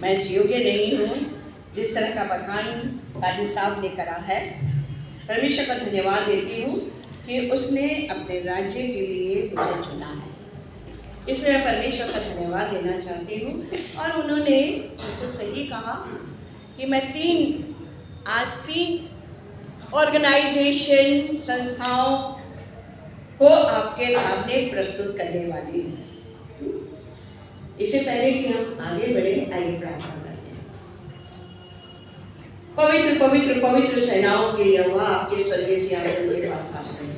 मैं इस योग्य नहीं हूँ जिस तरह का बखान काजी साहब ने करा है। परमेश्वर का धन्यवाद देती हूँ कि उसने अपने राज्य के लिए मुझे चुना है। इसलिए मैं परमेश्वर का धन्यवाद देना चाहती हूँ। और उन्होंने तो सही कहा कि मैं आज तीन ऑर्गेनाइजेशन संस्थाओं को आपके सामने प्रस्तुत करने वाली हूँ। इससे पहले कि हम आगे बढ़े, आइए प्रार्थना करते हैं। पवित्र पवित्र पवित्र सेनाओं के यहोवा आपके स्वर्गीय सिंहासन के पास आते हैं,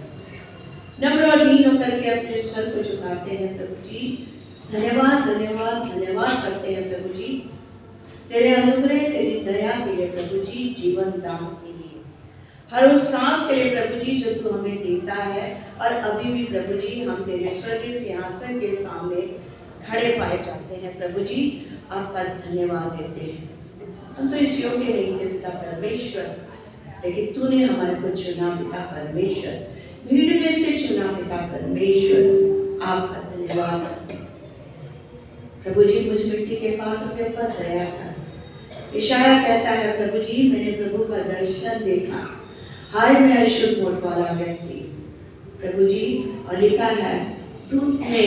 नम्र और दीन होकर के अपने सर को झुकाते हैं। प्रभु जी धन्यवाद धन्यवाद धन्यवाद करते हैं प्रभु जी, तेरे अनुग्रह तेरी दया के लिए प्रभु जी, जीवन दान के लिए, हर उस सांस के लिए प्रभु जी जो तू हमें देता है। और अभी भी प्रभु जी हम तेरे स्वर्गीय सिंहासन के सामने खड़े पाए जाते हैं। प्रभु जी आपका धन्यवाद देते हैं। हम तो इस योग्य नहीं थे पिता परमेश्वर, लेकिन तूने हमारे को चुना पिता परमेश्वर, भीड़ में से चुना पिता परमेश्वर, आपका धन्यवाद। प्रभु जी मुझ मिट्टी के पात्र के ऊपर दया कर। इशाया कहता है प्रभु जी मैंने प्रभु का दर्शन देखा, हाय मैं अशुद्ध मोट वाला व्यक्ति। प्रभु जी और लिखा है तूने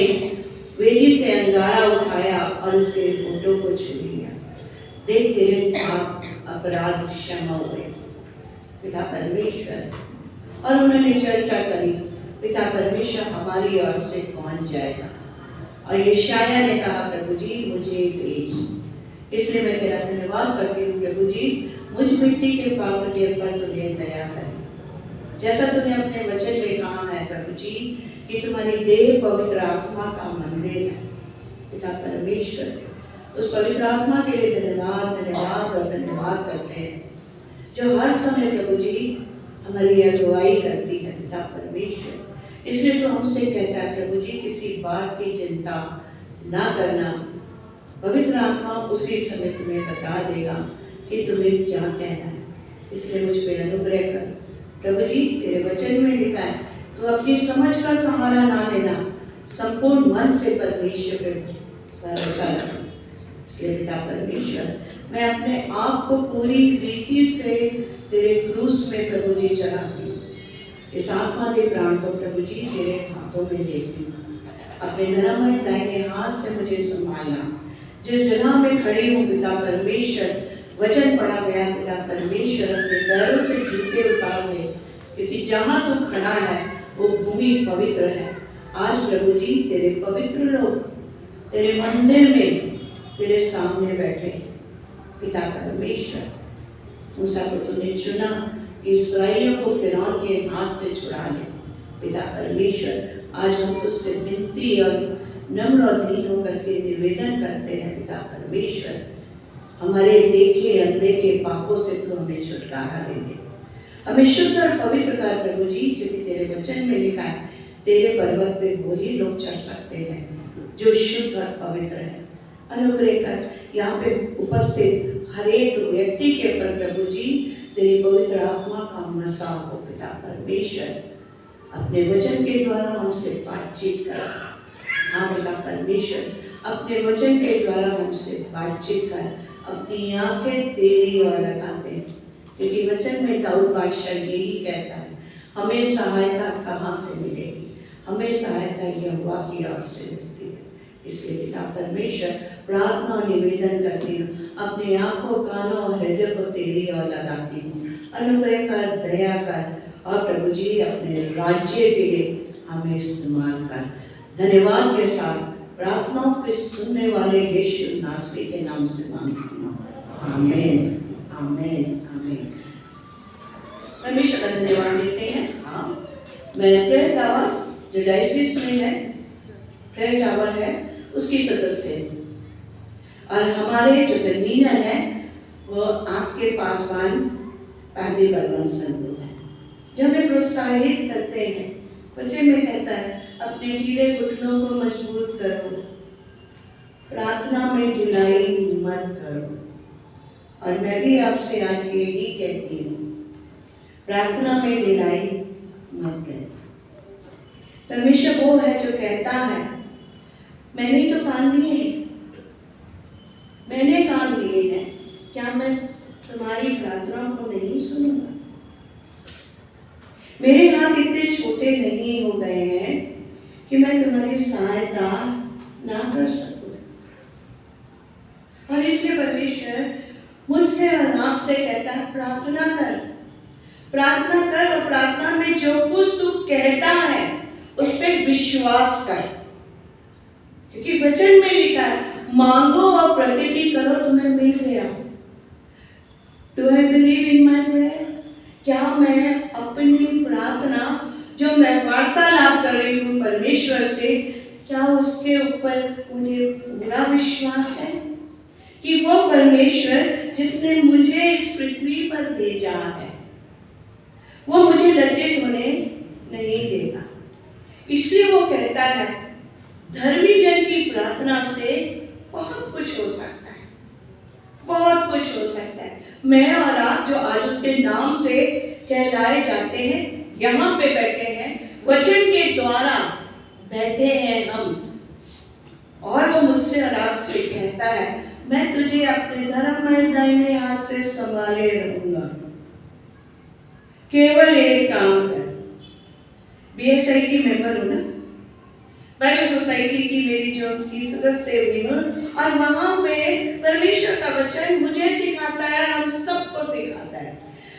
वेदी से अंगारा उठाया और उसके होठों को छू लिया, देख तेरे अपराध क्षमा हुए पिता परमेश्वर। और उन्होंने चर्चा करी पिता परमेश्वर हमारी ओर से कौन जाएगा, और यशाया ने कहा प्रभु जी मुझे भेज। इसलिए मैं तेरा धन्यवाद करती हूँ प्रभु जी, मुझ मिट्टी के पात्र के ऊपर तूने दया करी। जैसा तूने अपने वचन में कहा है प्रभु जी कि तुम्हारी देह पवित्र आत्मा का मंदिर है पिता परमेश्वर, उस पवित्र आत्मा के लिए धन्यवाद धन्यवाद और धन्यवाद करते हैं, जो हर समय प्रभु जी हमारी अगुवाई करती है पिता परमेश्वर। इसलिए तो हमसे कहता है प्रभु जी किसी बात की चिंता ना करना, पवित्र आत्मा उसी समय तुम्हें बता देगा कि तुम्हें क्या कहना है। इसलिए मुझ पर अनुग्रह कर प्रभु जी, तेरे वचन में लिखा है तो अपनी समझ का सहारा ना लेना, संपूर्ण मन से परमेश्वर पर भरोसा रखना। इसलिए पिता परमेश्वर मैं अपने आप को पूरी रीति से तेरे क्रूस में प्रभु जी चढ़ाती हूँ। इस आत्मा के प्राण को प्रभु जी तेरे हाथों में देती हूँ। अपने धर्ममय दाहिने हाथ से मुझे संभालना। जिस जगह में खड़ी हूँ पिता परमेश्वर, वचन पढ़ा गया पिता परमेश्वर अपने पैरों से जूते उतार ले, क्योंकि जहाँ तू खड़ा है वो भूमि पवित्र है। आज प्रभु जी तेरे पवित्र लोग तेरे मंदिर में तेरे सामने बैठे पिता परमेश्वर। मूसा को तूने चुना कि इस्राएलियों को फिरौन के हाथ से छुड़ा ले पिता परमेश्वर। आज हम तुझसे विनती और नम्र और दीन होकर के निवेदन करते हैं पिता परमेश्वर, हमारे देखे अनदेखे पापों से तू हमें छुटकारा दे दे, हमें शुद्ध और पवित्र कर प्रभु जी, क्योंकि तेरे वचन में लिखा है तेरे पर्वत पे वही लोग चढ़ सकते हैं जो शुद्ध और पवित्र है। अनुग्रह कर यहाँ पे उपस्थित हर एक व्यक्ति के ऊपर प्रभु जी तेरी पवित्र आत्मा का मसा हो पिता परमेश्वर। अपने वचन के द्वारा हमसे बातचीत कर। हाँ पिता परमेश्वर, अपने वचन के द्वारा हमसे बातचीत कर। अपनी आंखें तेरी ओर लगाते हैं, क्योंकि वचन में दाऊद बादशाह यही कहता है हमें सहायता कहाँ से मिलेगी, हमें सहायता यहोवा की ओर से मिलती है। इसलिए पिता परमेश्वर प्रार्थना और निवेदन करती हूँ, अपनी आंखों कानों और हृदय को तेरी ओर लगाती हूँ। अनुग्रह कर, दया कर, और प्रभु जी अपने राज्य के लिए हमें इस्तेमाल कर। धन्यवाद के साथ प्रार्थनाओं के सुनने वाले यीशु नासरी के नाम से मांगती हूँ, आमीन आमीन आमीन। परमेश्वर का धन्यवाद देते हैं। हाँ, मैं प्रेयर टावर जो डायसिस में है, प्रेयर टावर है उसकी सदस्य हूँ, और हमारे जो कन्वीनर है वो आपके पासवान पादी बलवंत संधू है, जो हमें प्रोत्साहित करते हैं। वचन में कहता है अपने ढीले घुटनों को मजबूत करो, प्रार्थना में ढिलाई मत करो। और मैं भी आपसे आज यही कहती हूँ, प्रार्थना में ढिलाई मत करो। परमेश्वर वो है जो कहता है मैंने तो कान दिए, मैंने कान दिए, ये है, क्या मैं तुम्हारी प्रार्थनाओं को नहीं सुनूंगा? मेरे हाथ इतने छोटे नहीं हो गए हैं कि मैं तुम्हारी सहायता ना कर सकूं। और इसलिए परमेश्वर मुझसे और आपसे कहता है, प्रार्थना कर, प्रार्थना कर, और प्रार्थना में जो कुछ तू कहता है उस पर विश्वास कर, क्योंकि वचन में लिखा है, मांगो और प्रतिज्ञा करो, तुम्हें मिल गया। Do I believe in my prayer? क्या मैं अपनी प्रार्थना जो मैं वार्तालाप कर रही हूँ परमेश्वर से, क्या उसके ऊपर मुझे पूरा विश्वास है कि वो परमेश्वर जिसने मुझे इस पृथ्वी पर भेजा है वो मुझे लज्जित होने नहीं देगा। इसलिए वो कहता है, धर्मी जन की प्रार्थना से बहुत कुछ हो सकता है, बहुत कुछ हो सकता है। मैं और आप जो आज उसके नाम से कहलाए जाते हैं, यहाँ पे बैठे हैं, वचन के द्वारा बैठे हैं हम, और वो मुझसे और आपसे कहता है, मैं तुझे अपने धर्ममय दाहिने हाथ से संभाले रहूंगा। केवल एक काम कर। बीएसआई की मेंबर हूं ना, बाइबल सोसाइटी की मेरी जो उसकी सदस्य हुई हूं, और वहां पे परमेश्वर का वचन मुझे सिखाता है, हम सबको सिखाता है।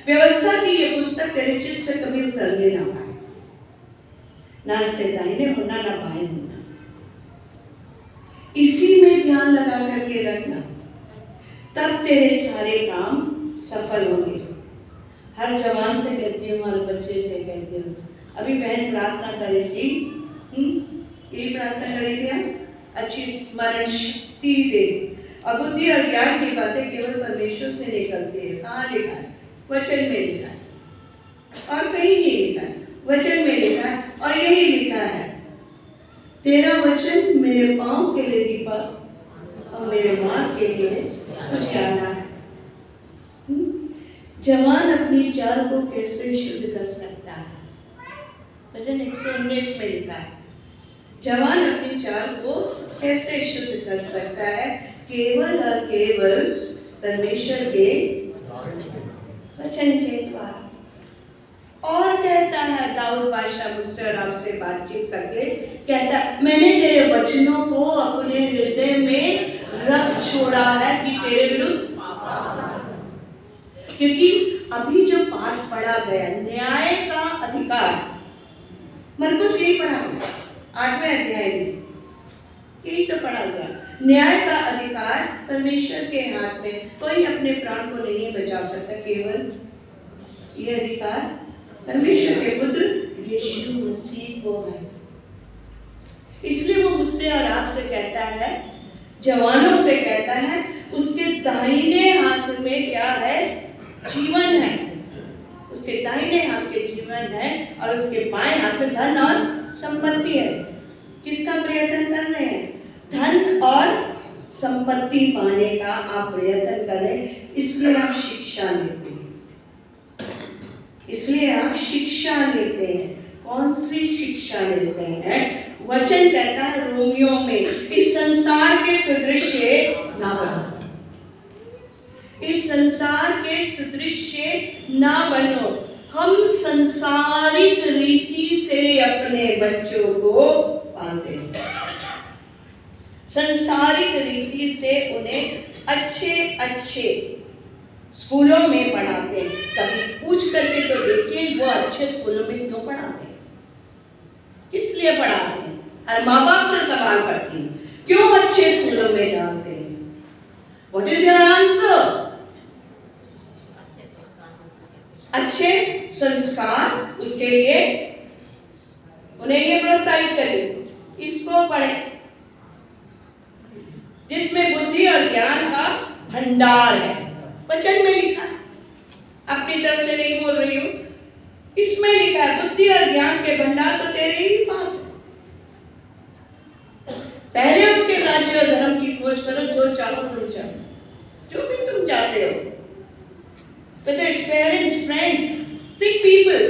व्यवस्था की ये पुस्तक तेरे चित्त से कभी उतरने ना पाए, ना इससे दाहिने होना ना बाएं होना। इसी में ध्यान लगा करके रखना, तब तेरे सारे काम सफल होंगे। हर जवान से कहती हूँ, हर बच्चे से कहती हूँ, अभी बहन प्रार्थना कर रही थी, यही प्रार्थना करी थी, अच्छी स्मरण शक्ति दे, अबुद्धि और ज्ञान की बातें केवल परमेश्वर से निकलती है। कहाँ लिखा है? वचन में लिखा है, और कहीं नहीं लिखा है, वचन में लिखा है। और यही लिखा है, तेरा वचन मेरे पांव के लिए दीपक और मेरे मार्ग के लिए उजाला है। जवान अपनी चाल को कैसे शुद्ध कर सकता है? वचन 119 में लिखा है, जवान अपनी चाल को कैसे शुद्ध कर सकता है? केवल और केवल परमेश्वर के वचन के द्वारा। और कहता है दाऊद बादशाह मुझसे और आपसे बातचीत करके कहता है, मैंने तेरे वचनों को अपने हृदय में रख छोड़ा है कि तेरे विरुद्ध, क्योंकि अभी जो पाठ पढ़ा गया न्याय का अधिकार, मरकुस यही पढ़ा गया 8वें अध्याय में, यही तो पढ़ा गया, न्याय का अधिकार परमेश्वर के हाथ में, कोई अपने प्राण को नहीं बचा सकता, केवल ये अधिकार परमेश्वर के पुत्र यीशु मसीह को है। इसलिए वो मुझसे और आपसे कहता है, जवानों से कहता है, उसके दाहिने हाथ में क्या है? जीवन है। उसके दाहिने हाथ के जीवन है, और उसके बाएं हाथ में धन और संपत्ति है। किसका प्रयत्न कर रहे हैं? धन और संपत्ति पाने का आप प्रयत्न कर रहे हैं, इसलिए आप शिक्षा लेते हैं, इसलिए आप शिक्षा लेते हैं। कौन सी शिक्षा लेते हैं? वचन कहता है रोमियो में, इस संसार के सदृश ना बनो, इस संसार के सदृश ना बनो। हम संसारिक रीति से अपने बच्चों को पालते हैं, संसारिक रीति से उन्हें अच्छे अच्छे स्कूलों में पढ़ाते हैं। कभी पूछ करके तो देखिए वो अच्छे स्कूलों में क्यों पढ़ाते हैं, किस लिए पढ़ाते हैं? हर माँ बाप से सवाल करती हूँ, क्यों अच्छे स्कूलों में डालते हैं? What is your answer? अच्छे संस्कार, उसके लिए उन्हें ये प्रोत्साहित करें, इसको पढ़े जिसमें बुद्धि और ज्ञान का भंडार है। वचन में लिखा, अपनी तरफ से नहीं बोल रही हूं, इसमें लिखा है बुद्धि और ज्ञान के भंडार तो तेरे ही पास है। पहले उसके राज्य और धर्म की खोज करो, जो चाहो तुम चाहो, जो भी तुम चाहते हो, whether it's parents, friends, sick people,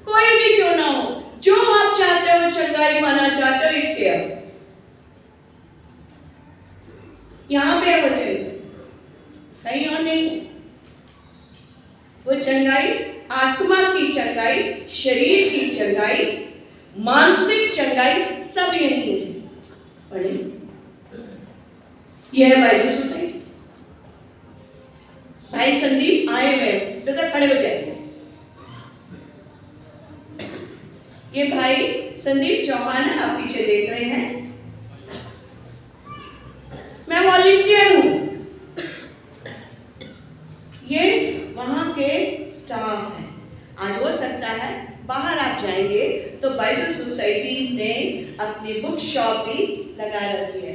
कोई भी क्यों ना हो, जो आप चाहते हो, चंगाई पाना चाहते हो, इससे यहाँ पे वचन कहीं और नहीं। वो चंगाई आत्मा की चंगाई, शरीर की चंगाई, मानसिक चंगाई सब यही है। पढ़े, यह है बाइबल सोसाइटी। भाई संदीप आए हुए, बेटा खड़े हो जाइए। ये भाई संदीप चौहान है, आप पीछे देख रहे हैं। मैं वॉलंटियर हूं, ये वहां के स्टाफ हैं। आज हो सकता है बाहर आप जाएंगे तो बाइबल सोसाइटी ने अपनी बुक शॉप भी लगा रखी है।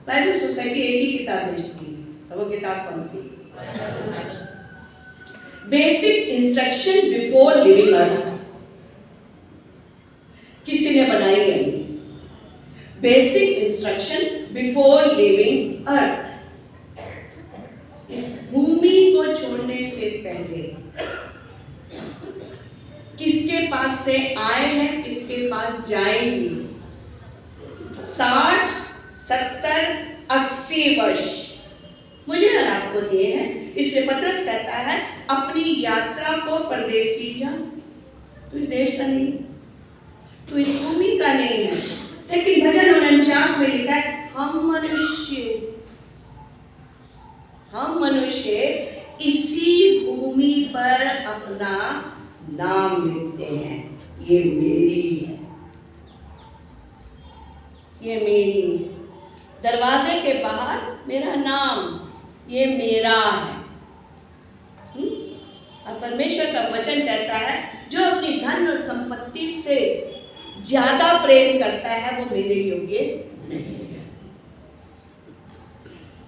बाइबल सोसाइटी एक ही किताब बेचती है, तो वो किताब कौन सी? बेसिक इंस्ट्रक्शन बिफोर लिविंग अर्थ। किसी ने बनाई है बेसिक इंस्ट्रक्शन बिफोर लिविंग अर्थ। इस भूमि को छोड़ने से पहले किसके पास से आए हैं, किसके पास जाएंगे? 60, 70, 80 वर्ष मुझे और आपको दिए हैं। इसलिए पतरस कहता है अपनी यात्रा को परदेसी जान। तू इस देश का नहीं, तू इस भूमि का नहीं है। लेकिन भजन 49 में लिखा है हम मनुष्य इसी भूमि पर अपना नाम लिखते हैं। ये मेरी है, ये मेरी। दरवाजे के बाहर मेरा नाम, ये मेरा है। और परमेश्वर का वचन कहता है जो अपनी धन और संपत्ति से ज्यादा प्रेम करता है वो मेरे योग्य नहीं है,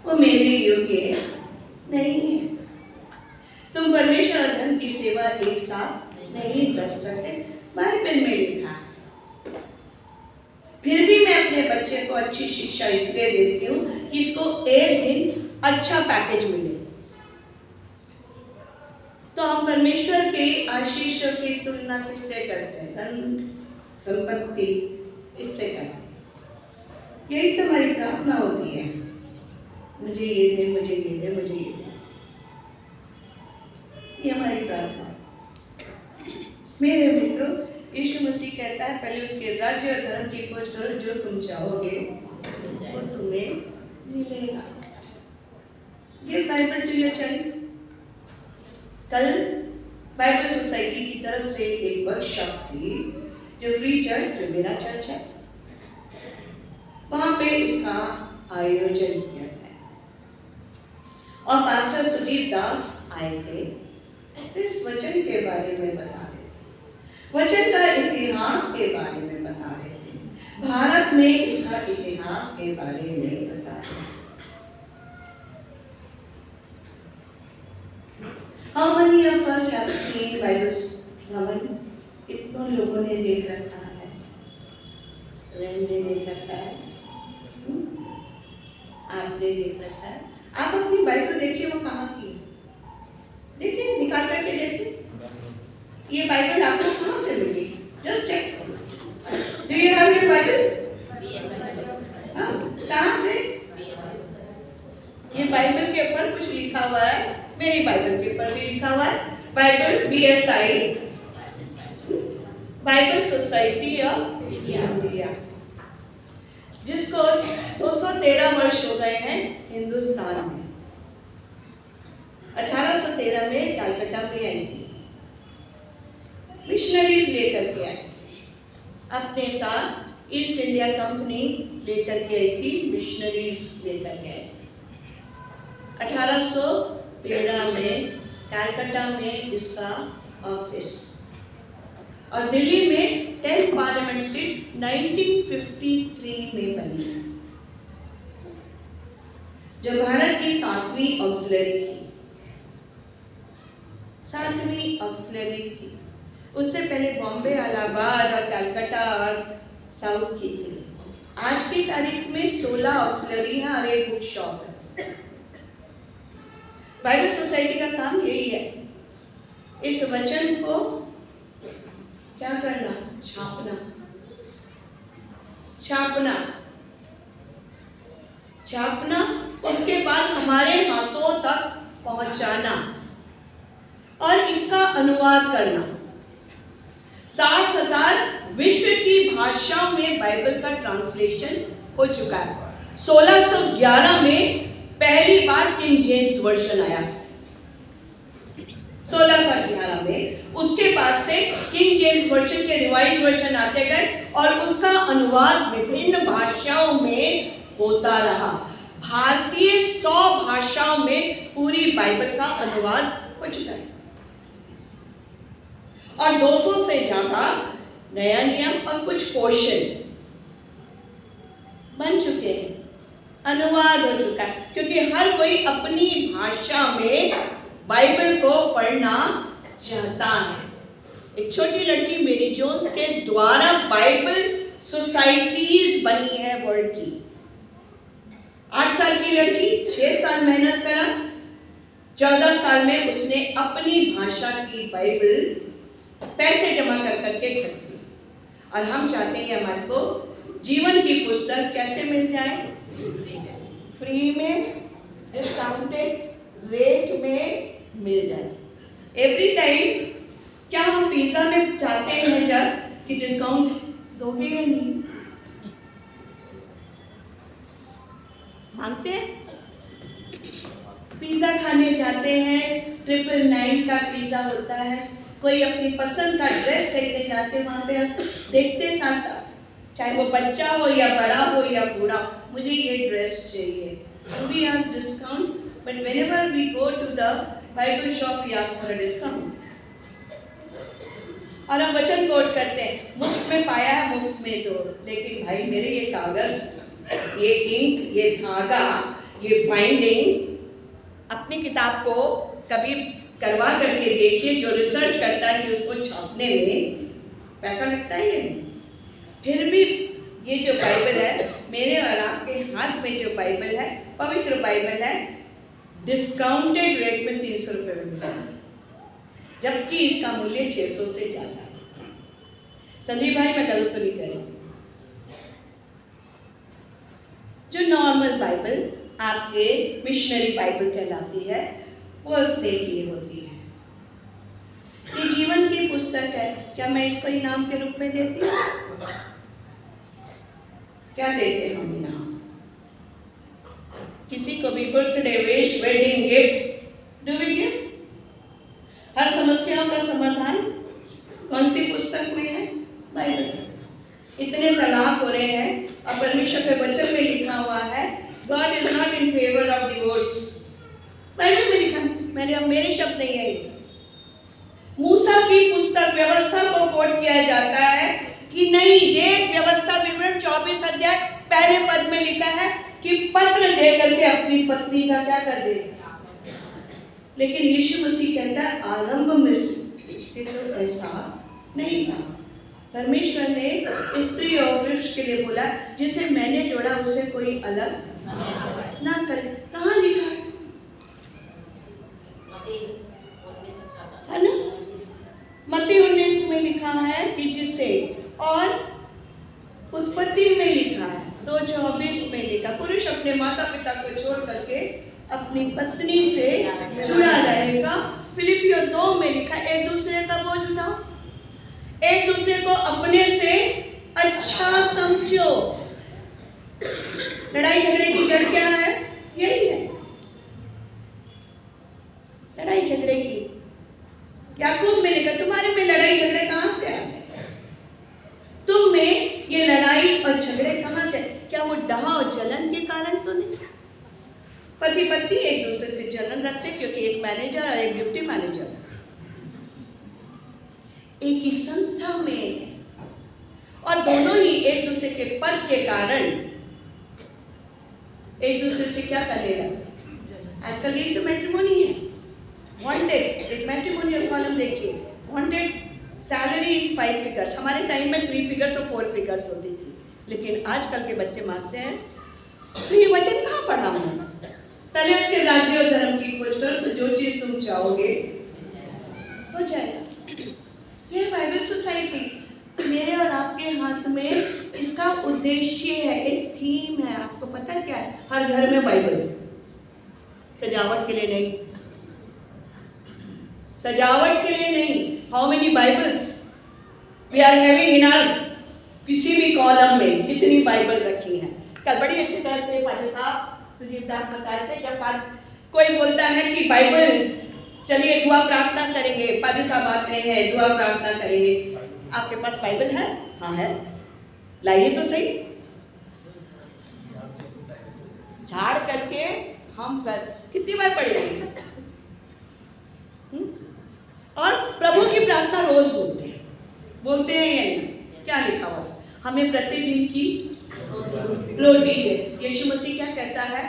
वो मेरे योग्य नहीं है। तुम परमेश्वर और धन की सेवा एक साथ नहीं कर सकते, बाइबल में लिखा है। फिर भी मैं अपने बच्चे को अच्छी शिक्षा इसलिए देती हूँ कि इसको एक दिन अच्छा पैकेज मिले। तो हम परमेश्वर के आशीषों की तुलना किससे करते हैं? धन संपत्ति इससे करते हैं। यही तो हमारी प्रार्थना होती है, मुझे ये दे, मुझे ये दे, मुझे ये दे। ये हमारी प्रार्थना। मेरे मित्रों, यीशु मसीह कहता है पहले उसके राज्य और धर्म की खोज करो, जो तुम चाहोगे वो तुम्हें मिलेगा। Give Bible to your child. कल बाइबल सोसाइटी की तरफ से एक वर्कशॉप थी जो फ्री चर्च, जो मेरा चर्च है, वहां पे इसका आयोजन किया गया और पास्टर सुदीप दास आए थे। इस वचन के बारे में बता रहे थे, वचन का इतिहास के बारे में बता रहे थे, भारत में इसका इतिहास के बारे में बता रहे थे। How many of us have seen Bible भवन? कितनों लोगों ने देख रखा है? रेन ने देख रखा है, आपने देख रखा है। आप अपनी बाइबल देखिए, वो कहाँ की है? देखिए, निकाल करके देखिए। ये बाइबल आपको कहाँ से मिली? Just check. Do you have your Bible? कहाँ से? ये बाइबल के ऊपर कुछ लिखा हुआ है, मेरी बाइबल के ऊपर भी लिखा हुआ है, Bible BSI, Bible society of India, जिसको 213 वर्ष हो गए हैं हिंदुस्तान में। 1813 में कलकत्ता में आई थी, मिशनरीज लेकर के आई, अपने साथ ईस्ट इंडिया कंपनी लेकर के आई थी, मिशनरीज लेकर के आई। 1813 में कलकत्ता में इसका ऑफिस, और दिल्ली में 10th पार्लियामेंट सीट 1953 में बनी, जो भारत की 7वीं ऑक्सिलरी थी। 7वीं ऑक्सिलरी थी। उससे पहले बॉम्बे, इलाहाबाद और कलकत्ता और साउथ की थी। आज की तारीख में 16 ऑक्सिलरी हैं और एक बुक शॉप है। बाइबल सोसाइटी का काम यही है, इस वचन को क्या करना? छापना, छापना, छापना, उसके बाद हमारे हाथों तक पहुंचाना और इसका अनुवाद करना। 7,000 विश्व की भाषाओं में बाइबल का ट्रांसलेशन हो चुका है। 1611 में पहली बार किंग जेम्स वर्जन आया, 1611 में। उसके बाद से किंग जेम्स वर्जन के रिवाइज वर्जन आते गए और उसका अनुवाद विभिन्न भाषाओं में होता रहा। भारतीय 100 भाषाओं में पूरी बाइबल का अनुवाद हो चुका है और 200 से ज्यादा नया नियम और कुछ पोर्शन बन चुके हैं, अनुवाद हो चुका है, क्योंकि हर कोई अपनी भाषा में बाइबल को पढ़ना चाहता है। एक छोटी लड़की मेरी जोन्स के द्वारा बाइबल सोसाइटीज बनी है वर्ल्ड की। 8 साल की लड़की 6 साल मेहनत करा, 14 साल में उसने अपनी भाषा की बाइबल पैसे जमा कर करके खरीदी। और हम चाहते हैं हमारे को जीवन की पुस्तक कैसे मिल जाए? फ्री में, डिस्काउंटेड रेट में मिल जाए। एवरी टाइम क्या हम पिज्जा में चाहते हैं जब कि डिस्काउंट दोगे या नहीं? मांगते हैं? पिज्जा खाने जाते हैं, 999 का पिज्जा होता है। कोई अपनी पसंद का ड्रेस खरीदने जाते हैं, वहां पे आप देखते साथ, चाहे वो बच्चा हो या बड़ा हो या बूढ़ा, मुझे ये ड्रेस चाहिए। We ask discount, but whenever we go to the Bible shop, we ask for a discount. और हम वचन कोट करते हैं, मुफ्त में पाया है मुफ्त में दो। लेकिन भाई मेरे ये कागज, ये इंक, ये धागा, ये बाइंडिंग, अपनी किताब को कभी करवा करके देखिए। जो रिसर्च करता है कि उसको छापने में पैसा लगता है या नहीं। फिर भी ये जो बाइबल है, मेरे और आपके हाथ में जो बाइबल है, पवित्र बाइबल है, डिस्काउंटेड रेट में 300 रुपये में मिला है, जबकि इसका मूल्य 600 से ज्यादा है। संदीप भाई मैं गलत तो नहीं कह रही। जो नॉर्मल बाइबल आपके मिशनरी बाइबल कहलाती है, वो उतने की होती है। ये जीवन की पुस्तक है। क्या मैं इसको इनाम के रूप में देती हूँ? क्या देते हम इनाम? किसी को भी birthday wish, wedding gift, do we give? हर समस्याओं का समाधान कौन सी पुस्तक में है? बाइबल। इतने तलाक हो रहे हैं और परमेश्वर के वचन में लिखा हुआ है, God is not in favor of divorce। Bible में लिखा, मेरे शब्द नहीं है। मूसा की पुस्तक व्यवस्था को कोट किया जाता है कि नहीं, देख व्यवस्था विवरण 24 अध्याय पहले पद में लिखा है कि पत्र दे करके अपनी पत्नी का क्या कर दे। लेकिन यीशु मसीह कहता है आरंभ में से तो ऐसा नहीं था। परमेश्वर ने स्त्री और पुरुष के लिए बोला, जिसे मैंने जोड़ा उसे कोई अलग ना करे। कहाँ लिखा है ना? मत्ती 19 में लिखा है कि जिसे, और उत्पत्ति में लिखा है 2:24 में लिखा, पुरुष अपने माता पिता को छोड़ करके अपनी पत्नी से जुड़ा रहेगा। फिलिपियो 2 में लिखा, एक दूसरे का बोझ उठाओ, एक दूसरे को अपने से अच्छा समझो। लड़ाई झगड़े की जड़ क्या है? यही है, लड़ाई झगड़े की। याकूब में लिखा, तुम्हारे में लड़ाई झगड़े कहां से आ गए? तुम में ये लड़ाई और झगड़े कहां से? क्या वो डाह और जलन के कारण तो नहीं? पति पत्नी एक दूसरे से जलन रखते क्योंकि एक मैनेजर और एक डिप्टी मैनेजर एक ही संस्था में, और दोनों ही एक दूसरे के पद के कारण एक दूसरे से क्या करने लगते। आजकल ये तो मैट्रिमोनी है। वांटेड, एक मैट्रिमोनियल कॉलम देखिए, वांटेड सैलरी इन 5 फिगर्स। हमारे टाइम में 3 फिगर्स और 4 फिगर्स होती थी, लेकिन आजकल के बच्चे मांगते हैं। तो ये वचन कहाँ पढ़ा हमने? पहले उसके राज्य और धर्म की खोज करो तो जो चीज तुम चाहोगे हो जाएगा। ये बाइबल सोसाइटी मेरे और आपके हाथ में, इसका उद्देश्य है, एक थीम है। आपको पता है क्या है? हर घर में बाइबल, सजावट के लिए नहीं, सजावट के लिए नहीं। How many Bibles we are having in our, किसी भी कॉलम में कितनी बाइबल रखी है। कल बड़ी अच्छी तरह से पाजी साहब सुजीव दास बताए थे, जब कोई बोलता है कि बाइबल चलिए दुआ प्रार्थना करेंगे, पाजी साहब आते हैं दुआ प्रार्थना करेंगे, आपके पास बाइबल है? हाँ है, लाइए तो सही। झाड़ करके हम कर कितनी बार पढ़ेंगे? और प्रभु की प्रार्थना रोज बोलते हैं या नहीं? क्या लिखा हुआ? हमें प्रतिदिन की रोटी दे। यीशु मसीह क्या कहता है?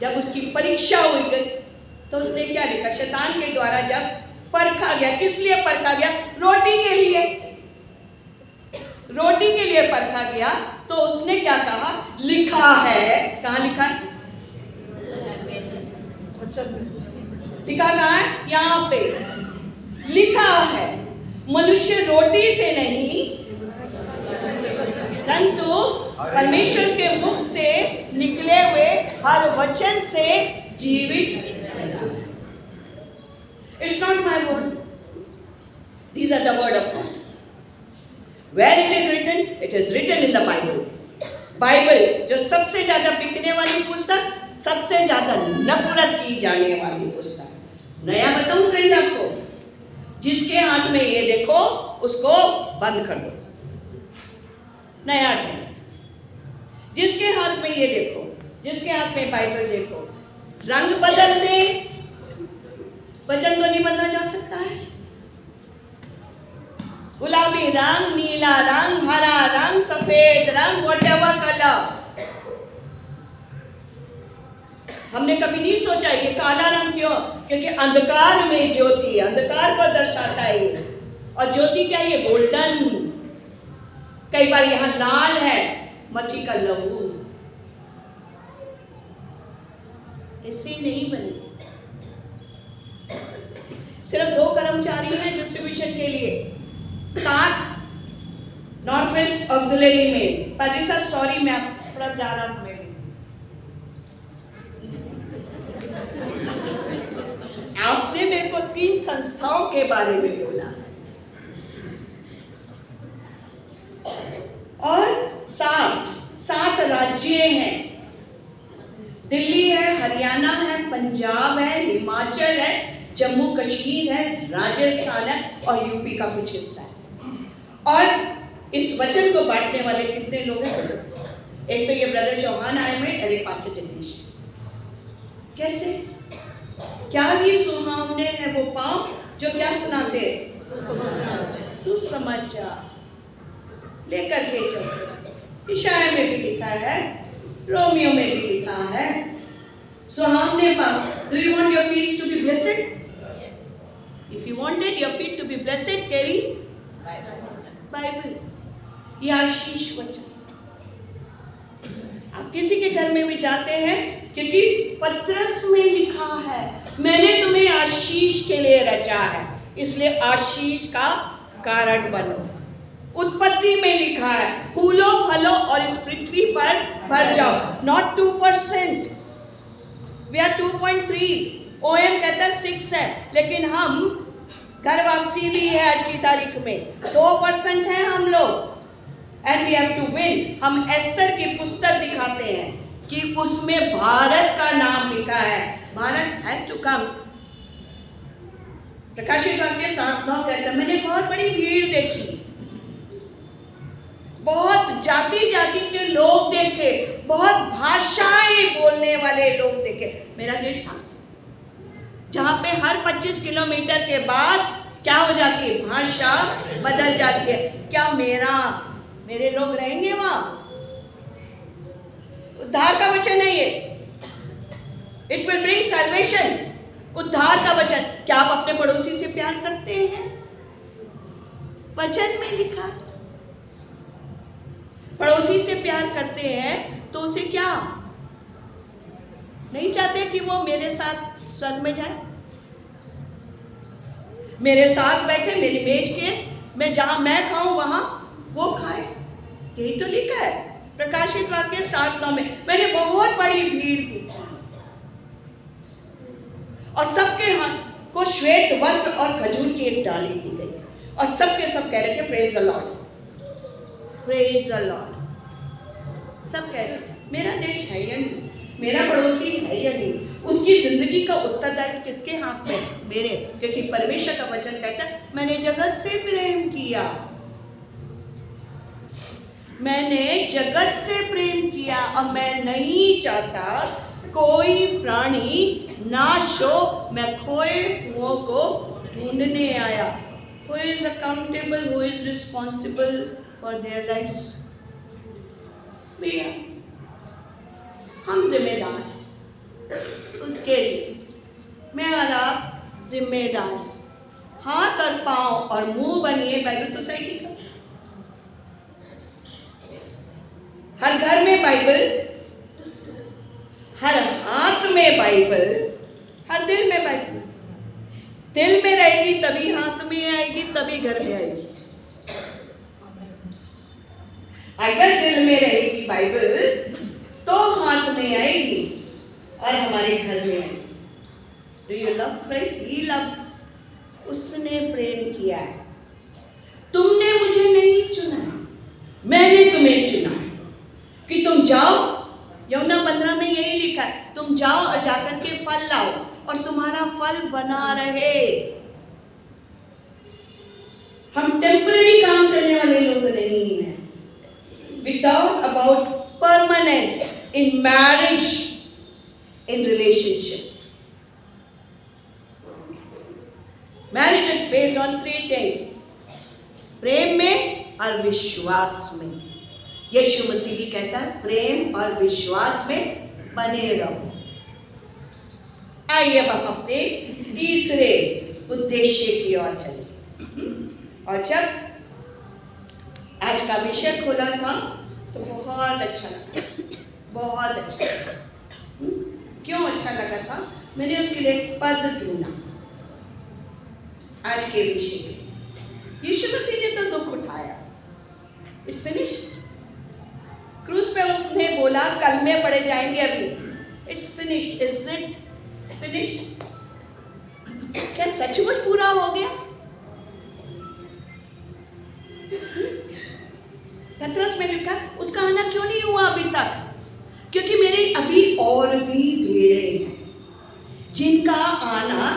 जब उसकी परीक्षा हुई गई तो उसने क्या लिखा? शैतान के द्वारा जब परखा गया, किस लिए परखा गया? रोटी के लिए, रोटी के लिए परखा गया। तो उसने क्या कहा? लिखा है। कहाँ लिखा है? लिखा कहाँ है? यहाँ पे लिखा है, मनुष्य रोटी से नहीं परंतु परमेश्वर के मुख से निकले हुए हर वचन से जीवित। It's not my word. These are the word of God. Where it is written? It is written in the Bible. Bible जो सबसे ज्यादा बिकने वाली पुस्तक, सबसे ज्यादा नफरत की जाने वाली पुस्तक। नया बताऊं फ्रेंड आपको, जिसके हाथ में ये देखो उसको बंद कर दो। नया ट्रेंड, जिसके हाथ में ये देखो, जिसके हाथ में बाइबल देखो, रंग बदल दे, वचन तो नहीं बदला जा सकता है। गुलाबी रंग, नीला रंग, हरा रंग, सफेद रंग, व्हाटएवर कलर। हमने कभी नहीं सोचा ये काला रंग क्यों? क्योंकि अंधकार में ज्योति, अंधकार को दर्शाता है। और ज्योति क्या है? गोल्डन। कई बार यहाँ लाल है, मसीह का लहू। ऐसे नहीं बनी। सिर्फ 2 कर्मचारी हैं डिस्ट्रीब्यूशन के लिए, 7 नॉर्थ वेस्ट ऑक्सिलरी में। पाजी साहब सॉरी, मैं थोड़ा ज्यादा समय आपने मेरे को 3 संस्थाओं के बारे में बोला और 7 राज्य हैं। दिल्ली है, हरियाणा है, पंजाब है, हिमाचल है, जम्मू कश्मीर है, राजस्थान है और यूपी का कुछ हिस्सा है। और इस वचन को बांटने वाले कितने लोग हैं? एक तो ये ब्रदर चौहान आए हुए, एक पास्टर जगदीश। कैसे? क्या ही सुहावने हैं वो पाँव जो क्या सुनाते? सुसमाचार लेकर के चलते। इशाया में भी लिखा है, रोमियो में भी लिखा है, सुहावने पाँव। Do you want your feet to be blessed? If you wanted your feet to be blessed, carry Bible. ये आशीष वचन। आप किसी के घर में भी जाते हैं, क्योंकि पत्रस में लिखा है मैंने तुम्हें आशीष के लिए रचा है, इसलिए आशीष का कारण बनो। उत्पत्ति में लिखा है फूलो फलो और इस पृथ्वी पर भर जाओ। Not 2%, we are 2.3। OM कहता है 6 है, लेकिन हम घर वापसी भी है आज की तारीख में 2% है हम लोग। And we have to win. हम एस्तर की पुस्तक दिखाते हैं कि उसमें भारत का नाम लिखा है। Bharat has to come. प्रकाशित वाक्य 7:9 कहता है मैंने बहुत बड़ी भीड़ देखी, बहुत जाति जाति के लोग देखे, बहुत भाषाएं बोलने वाले लोग देखे। मेरा देश था जहां पे हर 25 किलोमीटर के बाद क्या हो जाती है? भाषा बदल जाती है। क्या मेरे लोग रहेंगे वहां? उद्धार का वचन है ये। It will bring salvation. उद्धार का वचन। क्या आप अपने पड़ोसी से प्यार करते हैं? वचन में लिखा। पड़ोसी से प्यार करते हैं तो उसे क्या नहीं चाहते कि वो मेरे साथ स्वर्ग में जाए, मेरे साथ बैठे मेरी मेज के, मैं जहां मैं खाऊं वहां वो खाए। यही तो लिखा है प्रकाशित वाक्य 7:9 में। मैंने बहुत बड़ी भीड़ थी और सबके हाथ को श्वेत वस्त्र और खजूर की एक डाली दी गई और सब के सब कह रहे थे praise the Lord, praise the Lord. सब कह रहे थे मेरा देश है या नहीं, मेरा पड़ोसी है या नहीं, उसकी जिंदगी का उत्तरदायित्व किसके हाथ में? मेरे। क्योंकि परमेश्वर का वचन कहता है मैंने जगत से प्रेम किया, मैंने जगत से प्रेम किया और मैं नहीं चाहता कोई प्राणी नाश हो, मैं खोए हुओं को ढूंढने आया। Who is accountable, who is responsible for their lives? भैया हम जिम्मेदार उसके लिए, मैं और आप जिम्मेदार। हाथ और पांव और मुंह बनिए बाइबल सोसाइटी का। हर घर में बाइबल, हर हाथ में बाइबल, हर दिल में बाइबल। दिल में रहेगी तभी हाथ में आएगी, तभी घर में आएगी। अगर दिल में रहेगी बाइबल तो हाथ में आएगी और हमारे घर में आएगी। Do you love Christ? He loved. उसने प्रेम किया है। तुमने मुझे नहीं चुना है, मैंने तुम्हें चुना है कि तुम जाओ। यूहन्ना 15 में यही लिखा है, तुम जाओ और जाकर के फल लाओ और तुम्हारा फल बना रहे। हम टेम्पररी काम करने वाले लोग नहीं हैं। We talk about permanence in marriage, in relationship. Marriage is based on 3 things. प्रेम में और विश्वास में। यीशु मसीह भी कहता है प्रेम और विश्वास में बने रहो। आइए अब हम अपने तीसरे उद्देश्य की ओर चले। और जब आज का विषय खोला था तो बहुत अच्छा लगा, बहुत अच्छा लगा। क्यों अच्छा लगा था? मैंने उसके लिए पद ढूंढा आज के विषय में। यीशु मसीह ने तो दुख उठाया, इट्स फिनिश्ड। क्रूस पे उसने बोला कलमे पड़े जाएंगे अभी, it's finished. Is it finished? क्या सचमुच पूरा हो गया? पतरस में लिखा उसका आना क्यों नहीं हुआ अभी तक? क्योंकि मेरे अभी और भी भेड़ें हैं जिनका आना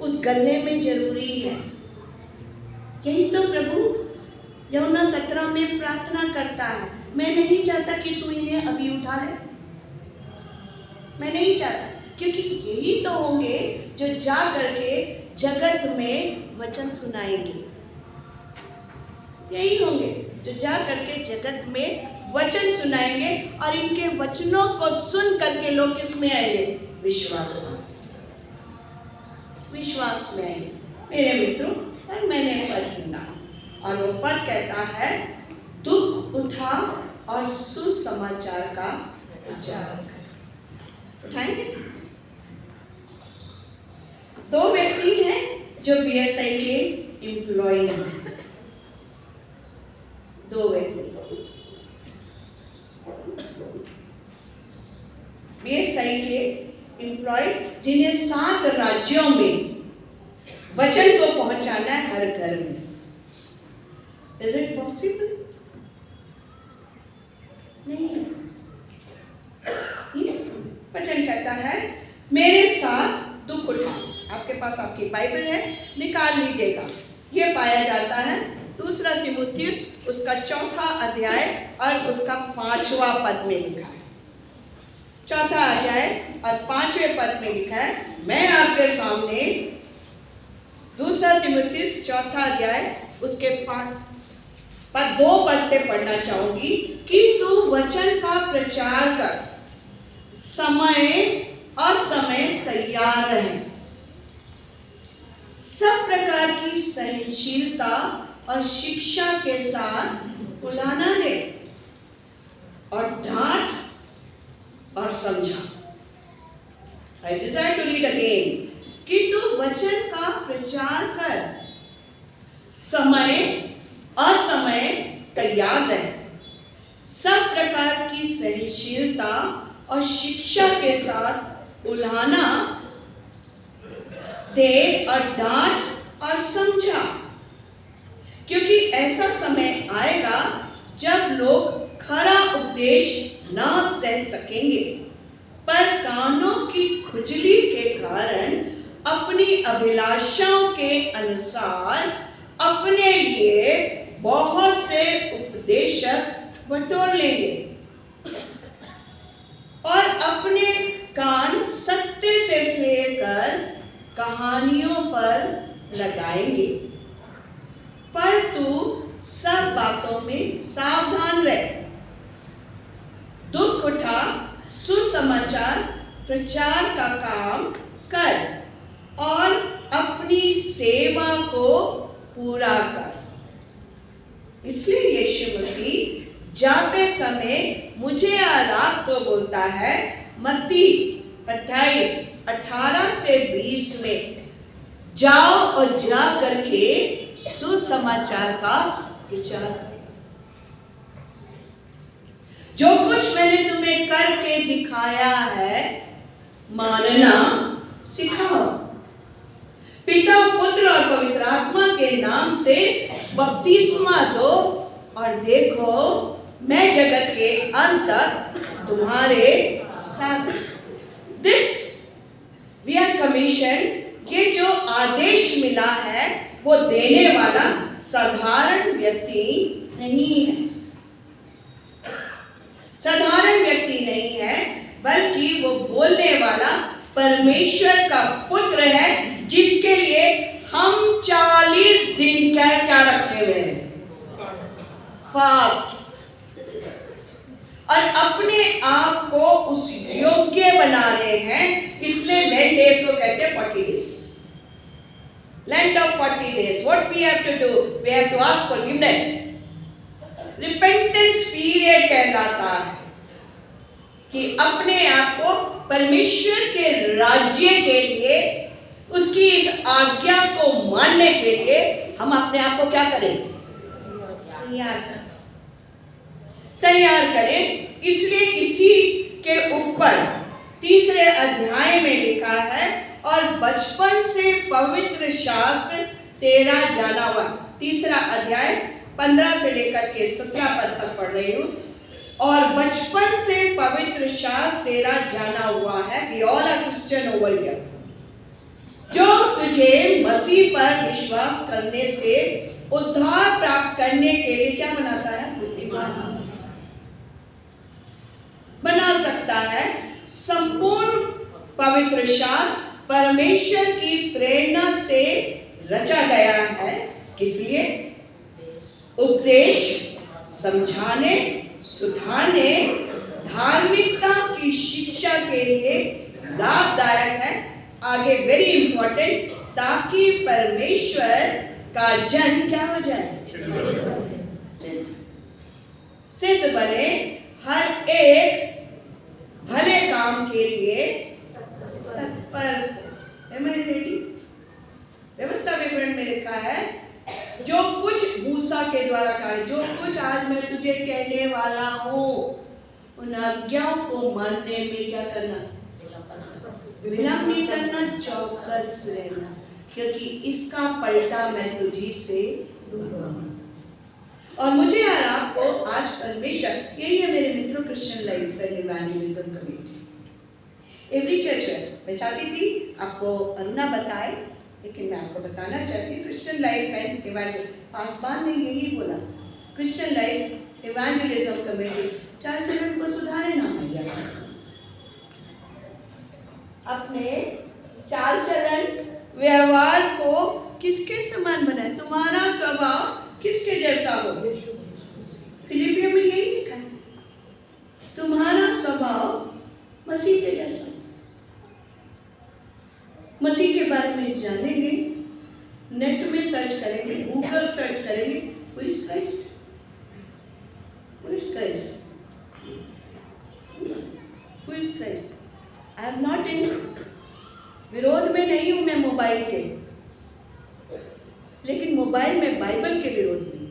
उस गले में जरूरी है। यही तो प्रभु यूहन्ना 17 में प्रार्थना करता है, मैं नहीं चाहता कि तू इन्हें अभी उठा ले, मैं नहीं चाहता, क्योंकि यही तो होंगे जो जा करके जगत में वचन सुनाएंगे। यही होंगे जो जा करके जगत में वचन सुनाएंगे और इनके वचनों को सुन करके लोग किस में आएंगे? विश्वास में, विश्वास में आएंगे। मेरे मित्रों, और मैंने पद ढूंढा और वो पद कहता है दुख उठा और सुसमाचार का प्रचार कर। उठाएंगे? 2 व्यक्ति हैं जो बीएसआई के एम्प्लॉय हैं। 2 व्यक्ति बीएसआई के एम्प्लॉय जिन्हें 7 राज्यों में वचन को पहुंचाना है हर घर में। Is it possible? नहीं। वचन कहता है मेरे साथ दुख उठा। आपके पास आपकी बाइबल है, निकाल लीजिएगा। ये पाया जाता है 2 तीमुथियुस उसका 4था अध्याय और उसका 5वां पद में लिखा है। 4था अध्याय और 5वें पद में लिखा है, मैं आपके सामने 2 तीमुथियुस 4था अध्याय उसके 2 पद से पढ़ना चाहूंगी कि तू वचन का प्रचार कर, समय असमय तैयार रहे, सब प्रकार की सहनशीलता और शिक्षा के साथ उलाहना दे और डांट और समझा। I desire to read again कि तू वचन का प्रचार कर, समय असमय तैयार रहे, सब प्रकार की सहनशीलता और शिक्षा के साथ उलाहना दे और डांट और समझा, क्योंकि ऐसा समय आएगा जब लोग खरा उपदेश ना सह सकेंगे, पर कानों की खुजली के कारण अपनी अभिलाषाओं के अनुसार अपने लिए बहुत से उपदेशक बटोर लेंगे और अपने कान सत्य से फेरकर कहानियों पर लगाएंगे। पर तू सब बातों में सावधान रह, दुख उठा, सुसमाचार प्रचार का काम कर और अपनी सेवा को पूरा कर। इसलिए यीशु मसीह जाते समय मुझे और आपको बोलता है, मत्ती 28:18 से 20 में, जाओ और जा करके सुसमाचार का प्रचार करो। जो कुछ मैंने तुम्हें करके दिखाया है मानना सिखाओ। पिता, पुत्र और पवित्र आत्मा के नाम से बपतिस्मा दो और देखो मैं जगत के अंत तक तुम्हारे साथ। दिस वी आर कमीशन, ये जो आदेश मिला है वो देने वाला साधारण व्यक्ति नहीं है, साधारण व्यक्ति नहीं है, बल्कि वो बोलने वाला परमेश्वर का पुत्र है, जिसके लिए हम 40 दिन क्या रखे हुए हैं, फास्ट, और अपने आप को उस योग्य बना रहे हैं। इसलिए लेंट डेज को कहते हैं 40 days, Lent of 40 days. What we have to do, we have to ask forgiveness. Repentance period कहलाता है कि अपने आप को परमेश्वर के राज्य के लिए, उसकी इस आज्ञा को मानने के लिए हम अपने आप को क्या करें, तैयार करें। इसलिए इसी के ऊपर 3 अध्याय में लिखा है, और बचपन से पवित्र शास्त्र तेरा जाना हुआ। 3 अध्याय 15 से लेकर के 17 पद तक पढ़ रही हूँ। और बचपन से पवित्र शास्त्र तेरा जाना हुआ है, we all are Christian over here, जो तुझे मसीह पर विश्वास करने से उद्धार प्राप्त करने के लिए क्या बनाता है, बुद्धिमान बना सकता है। संपूर्ण पवित्र शास्त्र परमेश्वर की प्रेरणा से रचा गया है, किस लिए, उपदेश, समझाने, सुधारने, धार्मिकता की शिक्षा के लिए लाभदायक है। आगे वेरी इंपॉर्टेंट, ताकि परमेश्वर का जन क्या हो जाए, सिद्ध बने, हर एक भले काम के लिए तत्पर। व्यवस्था विवरण में लिखा है, जो कुछ मूसा के द्वारा कहा, जो कुछ आज मैं तुझे कहने वाला हूँ, उन आज्ञाओं को मानने में क्या करना, विलंब नहीं करना, चौकस रहना, क्योंकि इसका पलटा मैं तुझी से लूंगा। और मुझे और आपको आज परमेश्वर, यही है मेरे मित्रों Christian life and evangelism committee, every church. मैं चाहती थी आपको अन्ना बताए, लेकिन मैं आपको बताना चाहती हूँ Christian life and evangelism, Paswan ने यही बोला, क्रिश्चियन लाइफ इवेंजलिज्म कमेटी चाल चलन को सुधारे ना भैया, अपने चाल चलन व्यवहार को किसके समान बनाए, तुम्हारा स्वभाव किसके जैसा हो। फिलिपियों में यही लिखा है, तुम्हारा स्वभाव मसीह के जैसा। मसीह के बारे में जानेंगे, नेट में सर्च करेंगे, गूगल सर्च करेंगे, Who is Christ? Who is Christ? Who is Christ? I am not in विरोध में नहीं हूं मैं मोबाइल के, लेकिन मोबाइल में बाइबल के विरोध में,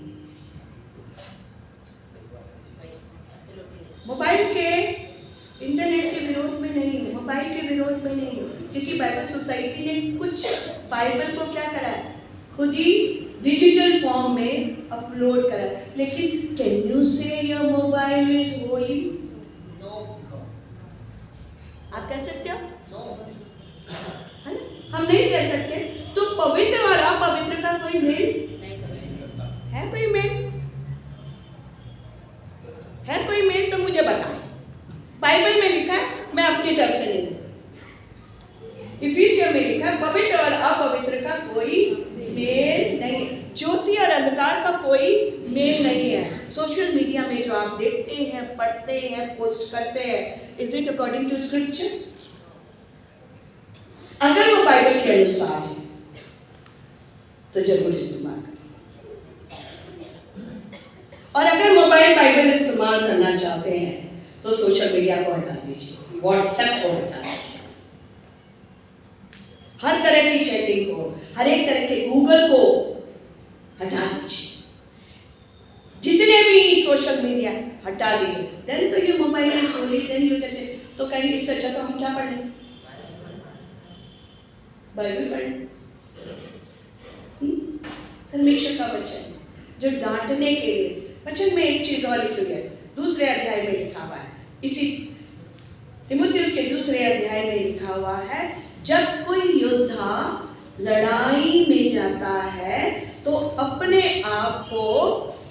मोबाइल के इंटरनेट के विरोध में नहीं हूं, मोबाइल के विरोध में नहीं हूं, क्योंकि बाइबल सोसाइटी ने कुछ बाइबल को क्या करा है, खुद ही डिजिटल फॉर्म में अपलोड करा है। लेकिन can you say your mobile is holy? No. आप कह सकते हो? नो। है ना, हम नहीं कह सकते। तो पवित्र और अपवित्र का कोई मेल है? कोई मेल है? कोई मेल तो मुझे बताएं। बाइबल में लिखा है, मैं अपनी तरफ से नहीं, इफिसियों में लिखा है पवित्र और अपवित्र का कोई मेल नहीं, ज्योति और अंधकार का कोई मेल नहीं है। सोशल मीडिया में जो आप देखते हैं, पढ़ते हैं, पोस्ट करते हैं, is it according to scripture? अगर वो बाइबल के अनुसार है तो जरूर इस्तेमाल करें। और अगर मोबाइल बाइबल इस्तेमाल करना चाहते हैं तो सोशल मीडिया को हटा दीजिए, व्हाट्सएप को हटा दीजिए, हर तरह की चैटिंग को, हर एक तरह के गूगल को हटा दीजिए, जितने भी सोशल मीडिया हटा दिए। देन तो ये मोबाइल में सोली, देन यू कैन से, तो कहीं इससे अच्छा तो हम क्या पढ़ लें? बाइबल पढ़ लें। परमेश्वर का वचन जो डांटने के लिए, वचन में एक चीज और लिखी है, दूसरे अध्याय में लिखा हुआ है, इसी तीमुथियुस के दूसरे अध्याय में लिखा हुआ है, जब कोई योद्धा लड़ाई में जाता है तो अपने आप को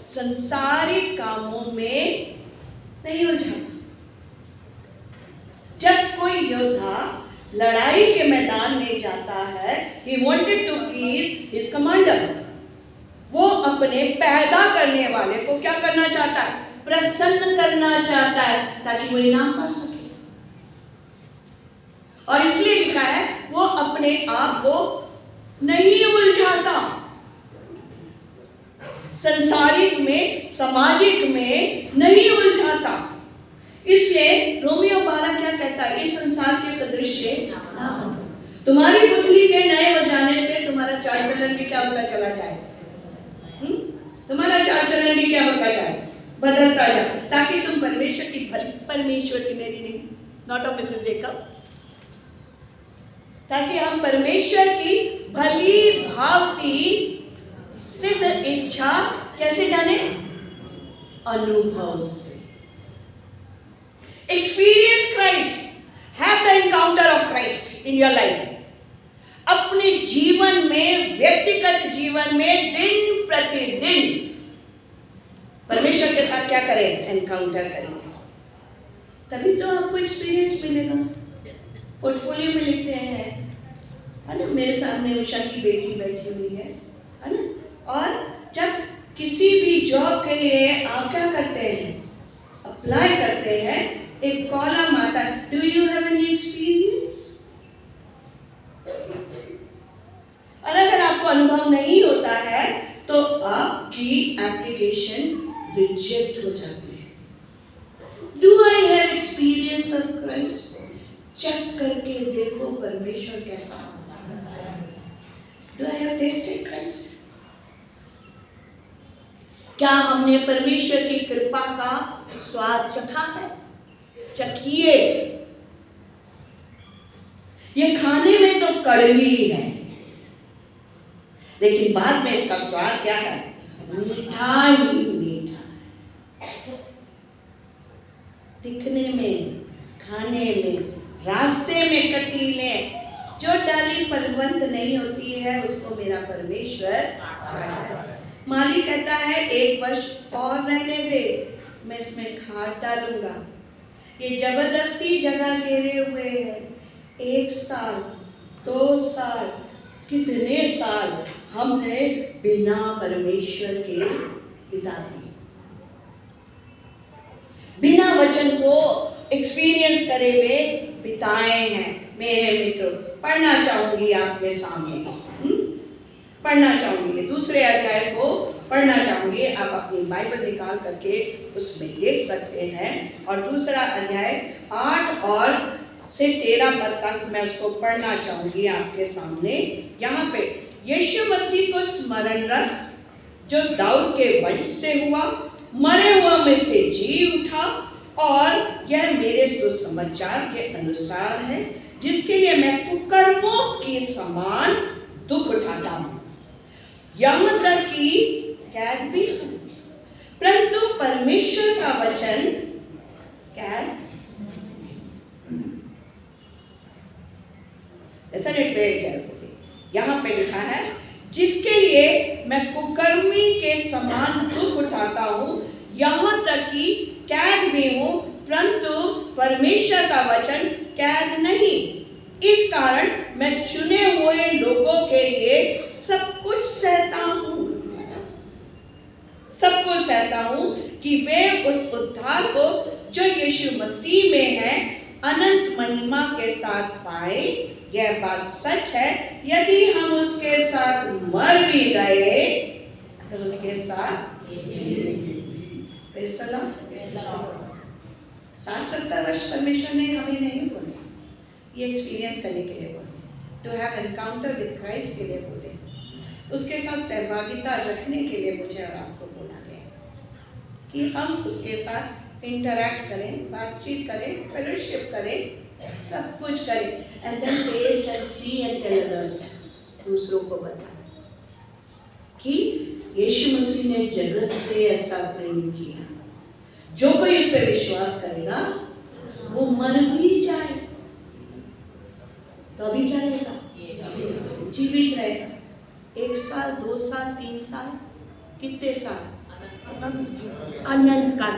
संसारिक कामों में नहीं उलझाता। जब कोई योद्धा लड़ाई के मैदान में जाता है, he wanted to please his commander, वो अपने पैदा करने वाले को क्या करना चाहता है? प्रसन्न करना चाहता है, ताकि वो इनाम पा सके। और इसलिए लिखा है वो अपने आप को नहीं उलझाता, संसारिक में, सामाजिक में नहीं उलझाता। इसलिए रोमियो 12 क्या कहता है? इस संसार के सदृश ना बनो। तुम्हारी बुद्धि के नए हो जाने से तुम्हारा चाल चलन भी क्या होता चला जाए, तुम्हारा चाल चलन भी क्या होता जाए, बदलता जाए, ताकि तुम परमेश्वर की भली, परमेश्वर की, मेरी नहीं, नॉट ऑफ मिसेस जेकब, ताकि हम परमेश्वर की भली भांति सिद्ध इच्छा कैसे जाने? अनुभव से। Experience Christ, have the encounter of Christ in your life. अपने जीवन में, व्यक्तिगत जीवन में दिन प्रतिदिन परमेश्वर के साथ क्या करें? एनकाउंटर करेंगे, तभी तो आपको एक्सपीरियंस मिलेगा। पोर्टफोलियो में लिखते हैं, है ना, मेरे सामने उषा की बेटी बैठी हुई है ना, और जब किसी भी जॉब के लिए आप क्या करते हैं? अप्लाई करते हैं, एक कॉलम आता है, do you have any experience? और अगर आपको अनुभव नहीं होता है तो आपकी एप्लीकेशन रिजेक्ट हो जाती है। Do I have experience of Christ? Check करके देखो परमेश्वर कैसा है। Do I have tested Christ? क्या हमने परमेश्वर की कृपा का स्वाद चखा है? चखिए। ये खाने में तो कड़वी है, लेकिन बाद में इसका स्वाद क्या है? मीठा ही मीठा है। दिखने में, खाने में, रास्ते में कटीले, जो डाली फलवंत नहीं होती है उसको मेरा परमेश्वर काटता है। माली कहता है 1 वर्ष और रहने दे, मैं इसमें खाद डालूंगा। ये जबरदस्ती जगह घेरे हुए है, 1 साल, 2 साल, कितने साल हमने बिना परमेश्वर के बिता दिए, बिना वचन को एक्सपीरियंस करे हुए बिताए हैं। मेरे मित्र, पढ़ना चाहूंगी आपके सामने, पढ़ना चाहूंगी, दूसरे अध्याय को पढ़ना चाहूंगी। आप अपनी बाइबल निकाल करके उसमें देख सकते हैं, और दूसरा अध्याय 8 और से 13 पद तक मैं उसको पढ़ना चाहूंगी आपके सामने। यहाँ पे यीशु मसीह को स्मरण रख, जो दाऊद के वंश से हुआ, मरे हुआ में से जी उठा, और यह मेरे सुसमाचार के अनुसार है। जिसके लिए मैं कुकर्मों के समान दुख उठाता हूं, यहां तक कि कैद भी हूं, परंतु परमेश्वर का वचन कैद ऐसा नहीं केयरफुली, यहां पे लिखा है जिसके लिए मैं कुकर्मी के समान दुख उठाता हूं, यहां तक कि कैद भी हूं, परंतु परमेश्वर का वचन कैद नहीं। इस कारण मैं चुने हुए लोगों के लिए सब कुछ सहता हूं, सब कुछ सहता हूं कि वे उस उद्धार को जो यीशु मसीह में है अनंत महिमा के साथ पाए। यह बात सच है, यदि हम उसके साथ मर भी गए तो उसके साथ 60-70 वर्ष परमेश्वर ने हमें नहीं बोले, ये एक्सपीरियंस करने के लिए बोले, to have encounter with Christ के लिए बोले, उसके साथ सहभागिता रखने के लिए मुझे और आपको बोला गया कि हम उसके साथ इंटरैक्ट करें, बातचीत करें, फेलोशिप करें, सब कुछ करें, and then test and see and tell others, दूसरों को बताएं कि यीशु मसीह ने जगत से ऐसा प्रेम किया, जो कोई इस पर विश्वास करेगा वो मर भी जाए तो अभी क्या रहेगा, जीवित रहेगा। 1 साल, 2 साल, 3 साल, कितने साल, अनंत काल।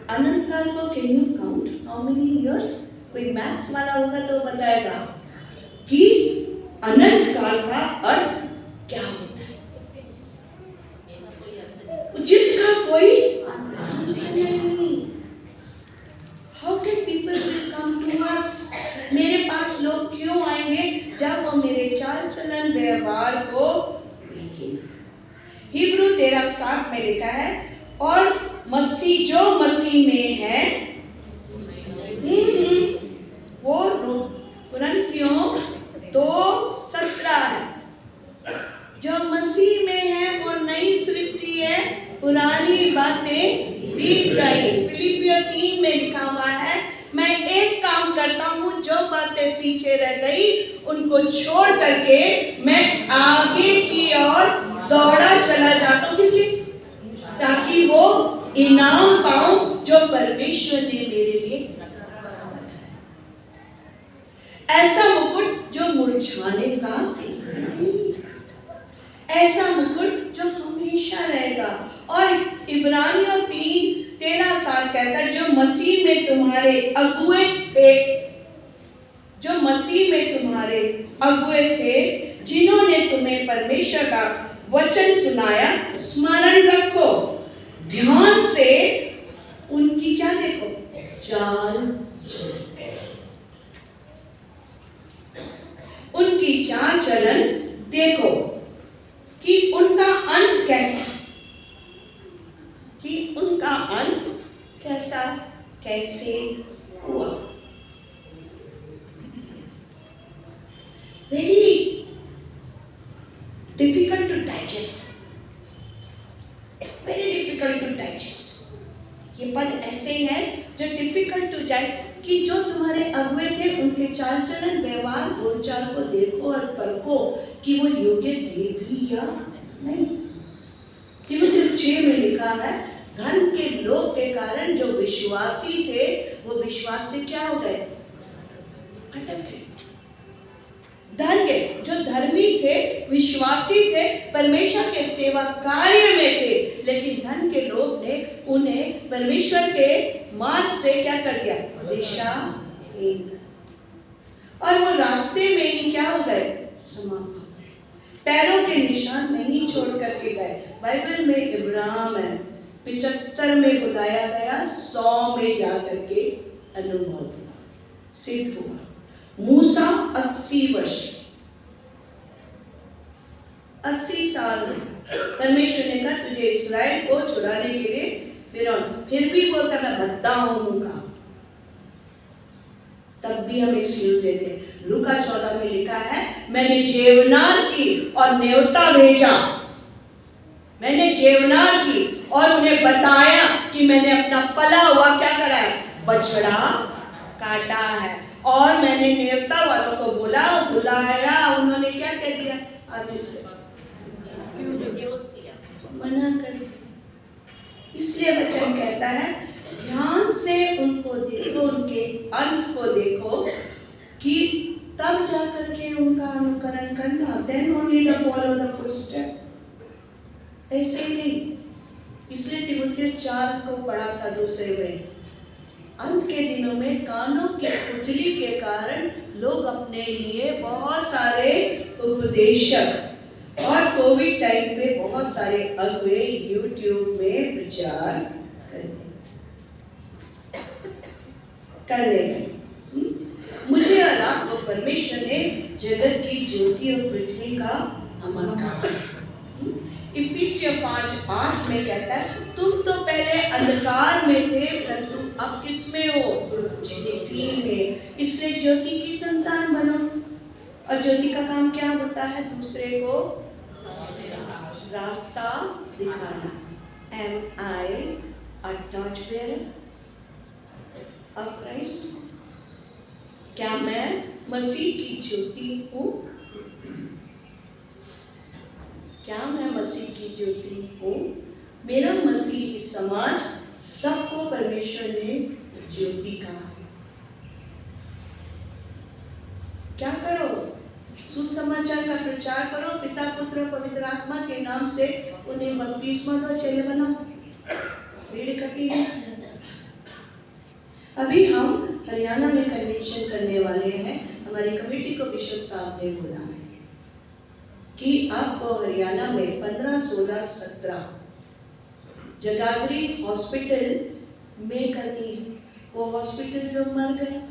अनंत काल को can you count how many years? कोई मैथ्स वाला होगा तो बताएगा कि अनंत काल का अर्थ क्या होता है, जिसका कोई नहीं। How can people will come to us? मेरे पास लोग क्यों आएंगे? जब वो मेरे चाल चलन व्यवहार को देखेंगे। हिब्रू 13:7 में लिखा है, और मसीह जो मसीह में है, वो कुरिन्थियों 2:17 है, जो मसीह में है वो नई सृष्टि है, पुरानी बातें बीत गई। फिलिपियों 3 में लिखा हुआ है, मैं एक काम करता हूँ, जो बातें पीछे रह गई उनको छोड़ करके मैं आगे की ओर दौड़ा चला जाता हूँ, किसी ताकि वो इनाम पाऊं जो परमेश्वर ने मेरे लिए ऐसा मुकुट जो मुरझाने का नहीं, ऐसा मुकुट जो हमेशा रहेगा। और इब्रानियों 3:13 कहता है, जो मसीह में तुम्हारे अगुए थे, जो मसीह में तुम्हारे अगुए थे, जिन्होंने तुम्हें परमेश्वर का वचन सुनाया, स्मरण रखो, ध्यान से उनकी क्या देखो, चाल, उनकी चाल चलन देखो कि उनका अंत कैसा, कि उनका अंत कैसा, कैसे हुआ। Very difficult to digest, very difficult to digest. ये पद ऐसे है जो डिफिकल्ट टू डाइजेस्ट, कि जो तुम्हारे अगुए थे उनके चाल चलन व्यवहार बोलचाल को देखो और परखो कि वो योग्य थे भी या नहीं। तीमुथियुस 6 में लिखा है, धन के लोभ के कारण जो विश्वासी थे वो विश्वास से क्या हो गए, भटक गए। धन के जो धर्मी थे, विश्वासी थे, परमेश्वर के सेवा कार्य में थे, लेकिन धन के लोभ ने उन्हें परमेश्वर के मार्ग से क्या कर दिया, दिशाहीन, और वो रास्ते में ही क्या हो गए, समाप्त हो गए, पैरों के निशान नहीं छोड़ करके गए। बाइबल में इब्राहिम है 75 में बुलाया गया, 100 में जाकर के अनुभव हुआ, सिद्ध हुआ। मूसा 80 वर्ष, 80 साल परमेश्वर ने कहा तुझे इस्राएल को छुड़ाने के लिए फिर भी बोलता मैं भद्दा होऊंगा, तब भी हम एक्सक्यूज देते। लूका 14 में लिखा है, मैंने जेवनार की और न्योता भेजा, मैंने जेवनार की और उन्हें बताया कि मैंने अपना पला हुआ क्या करा है, बछड़ा काटा है। और मैंने नेवता वालों को बुलाया, उन्होंने क्या कह दिया? मना कर दिया। इसलिए वचन कहता है ध्यान से उनको देखो, उनके अंत को देखो, कि तब जाकर के उनका अनुकरण करना। Then only the follow the footstep। ऐसे ही नहीं। इसलिए तीमुथियुस 4 को पढ़ा था दूसरे में, अंत के दिनों में कानों की खुजली के कारण लोग अपने लिए बहुत सारे उपदेशक, और कोविड टाइम पे बहुत सारे अगुवे यूट्यूब में प्रचार करने लगे। मुझे और आपको परमेश्वर ने जगत की ज्योति और पृथ्वी का अमल कहा। इफिसियों 5:8 में कहता है तुम तो पहले अंधकार में थे, परंतु अब किस में हो? ज्योति में। इसलिए ज्योति की संतान बनो। और ज्योति का काम क्या होता है? दूसरे को रास्ता दिखाना। Am I a torch bearer of Christ? क्या मैं मसीह की ज्योति हूँ? क्या मैं मसीह की ज्योति हूँ? मेरा मसीही समाज सबको परमेश्वर ने ज्योति कहा। क्या करो? सुसमाचार का प्रचार करो, पिता पुत्र और पवित्र आत्मा के नाम से उन्हें बपतिस्मा दो, चेले बनाओ। भीड़ इकट्ठी है। अभी हम हरियाणा में कन्वेंशन करने वाले हैं। हमारी कमेटी को बिशप साहब ने बोला है कि आपको हरियाणा में 15, 16, 17 जगाधरी हॉस्पिटल में करनी है। वो हॉस्पिटल जो मर गए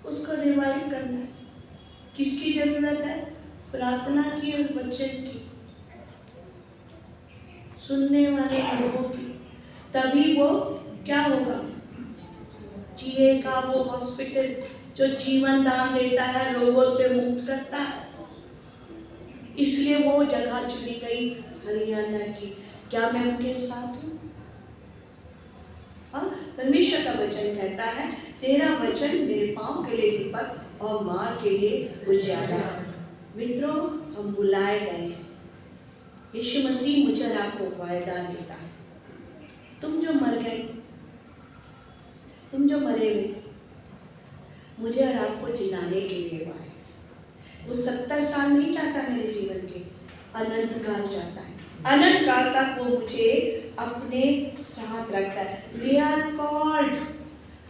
उसको रिवाइव करना है। किसकी जरूरत है? प्रार्थना की और वचन की, सुनने वाले लोगों की। तभी वो क्या होगा? जिएगा वो हॉस्पिटल जो जीवन दान देता है, रोगों से मुक्त करता है। इसलिए वो जगह चुनी गई हरियाणा की। क्या मैं उनके साथ हूँ? परमेश्वर का वचन कहता है तेरा वचन मेरे पांव के लिए दीपक और मार्ग के लिए उजियारा। मित्रों, हम बुलाए गए हैं। यीशु मसीह मुझे और आपको वायदा देता है, तुम जो मर गए, तुम जो मरे हुए, मुझे और आपको जिलाने के लिए आए। वो 70 साल नहीं चाहता मेरे जीवन के, अनंत काल चाहता है। अनंत काल तक वो मुझे अपने साथ रखता है। We are called,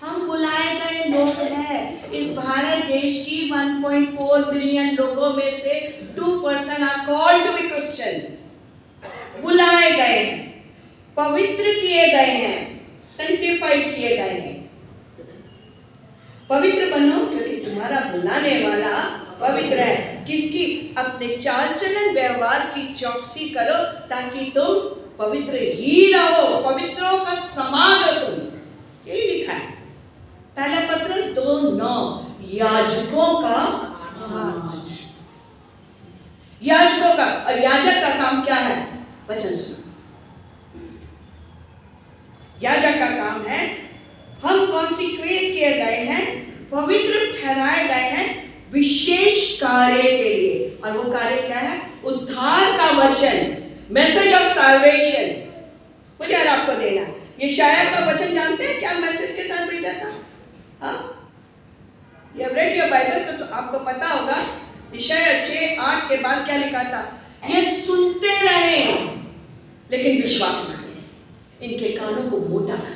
हम बुलाए गए लोग हैं। इस भारत देश की 1.4 बिलियन लोगों में से 2% are called to be Christian। बुलाए गए हैं, पवित्र किए गए हैं, सेंटिफाइड किए गए हैं। पवित्र बनो क्योंकि तुम्हारा बुलाने वाला पवित्र है। किसकी? अपने चाल चलन व्यवहार की चौकसी करो ताकि तुम पवित्र ही रहो। पवित्रों का समाज हो तुम, यही लिखा है पहला पत्रस 2:9। याजकों का समाज, याजकों का। और याजक का काम क्या है? वचन सुनना। याजक का काम है, हम कॉन्सिक्रेट किए गए हैं, पवित्र ठहराए गए हैं विशेष कार्य के लिए। और वो कार्य क्या है? उद्धार का वचन, मैसेज ऑफ साल्वेशन मुझे और आपको देना है। ये शायर का वचन जानते हैं क्या मैसेज के साथ भेजा था? ये रेड योर बाइबल तो आपको पता होगा। यशायाह 6:8 के बाद क्या लिखा था? ये सुनते रहे लेकिन विश्वास न करें, इनके कानों को मोटा कर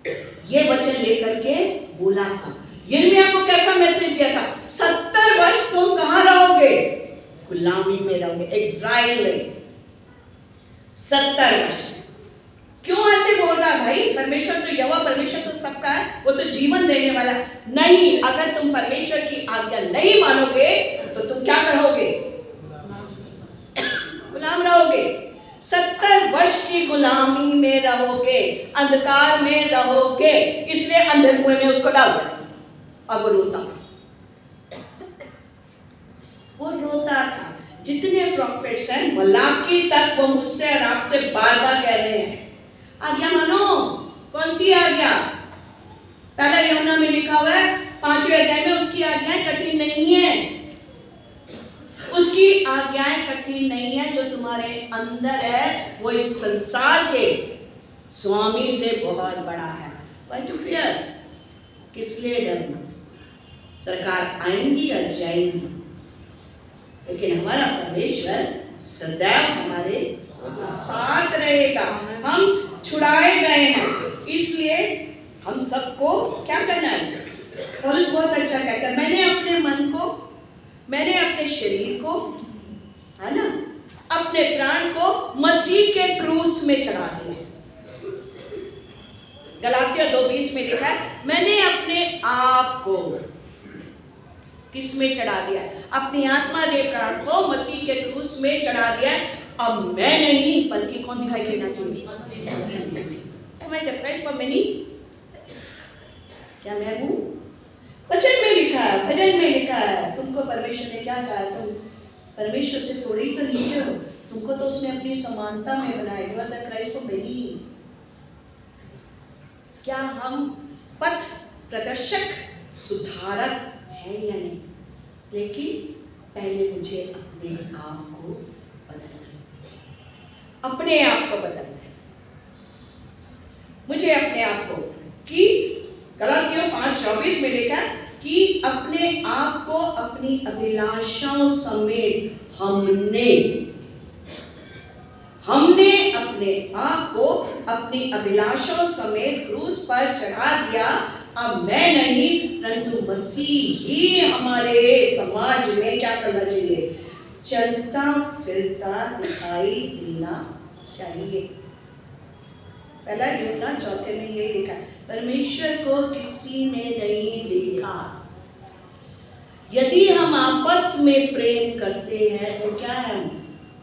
दे। ये वचन लेकर के बोला था। यिर्मयाह को कैसा मैसेज दिया था? 70 वर्ष तुम कहां रहोगे? गुलामी में रहोगे, एग्जाइल में। 70 वर्ष। क्यों ऐसे बोल रहा भाई? परमेश्वर तो यहोवा परमेश्वर तो सबका है, वो तो जीवन देने वाला नहीं। अगर तुम परमेश्वर की आज्ञा नहीं मानोगे तो तुम क्या करोगे? गुलाम रहोगे। 70 वर्ष की गुलामी में रहोगे, अंधकार में रहोगे। इसलिए अंधे कुएं में उसको डाल दिया। अब वो रोता था। जितने प्रॉफिट्स हैं मलाकी तक वो मुझसे और आपसे बार बार कह रहे हैं आज्ञा मानो। कौन सी आज्ञा? पहला यूहन्ना में लिखा हुआ है 5वें अध्याय में, उसकी आज्ञाएं कठिन नहीं है, उसकी आज्ञाएं कठिन नहीं है। जो तुम्हारे अंदर है वो इस संसार के स्वामी से बहुत बड़ा है। Why to fear? किस लिए डरना? सरकार आएंगी और जाएंगी, लेकिन हमारा परमेश्वर सदैव हमारे साथ रहेगा। हम छुड़ाए गए हैं, इसलिए हम सबको क्या करना है? पौलुस बहुत अच्छा कहता है, मैंने अपने मन को, मैंने अपने शरीर को, है ना, अपने प्राण को मसीह के क्रूस में चढ़ा दिया। गलातिया 2:20 में लिखा है, मैंने अपने आप को किस में चढ़ा दिया? अपनी आत्मा देह प्राण को मसीह के क्रूस में चढ़ा दिया। अब मैं नहीं, बल्कि कौन दिखाई देना चाहिए? क्या मैं हूँ? वचन में लिखा है, भजन में लिखा है, तुमको परमेश्वर ने क्या कहा? तुम परमेश्वर से थोड़ी ही तो नीचे हो, तुमको तो उसने अपनी समानता में बनाया। You are the Christ of many. क्या हम पथ प्रदर्शक सुधारक है या नहीं? लेकिन पहले मुझे अपने आप को बदलना है, अपने आप को बदलना है मुझे अपने आप को। कि गलातियों 5:24 में लिखा कि अपने आप को अपनी अभिलाषाओं समेत हमने अपने आप को अपनी अभिलाषाओं समेत क्रूस पर चढ़ा दिया। अब मैं नहीं, परंतु मसीह ही हमारे समाज में क्या करना चाहिए? चलता फिरता दिखाई देना चाहिए। पहला यूहन्ना 4 में ये लिखा है, परमेश्वर को किसी ने नहीं देखा। यदि हम आपस में प्रेम करते हैं तो क्या है?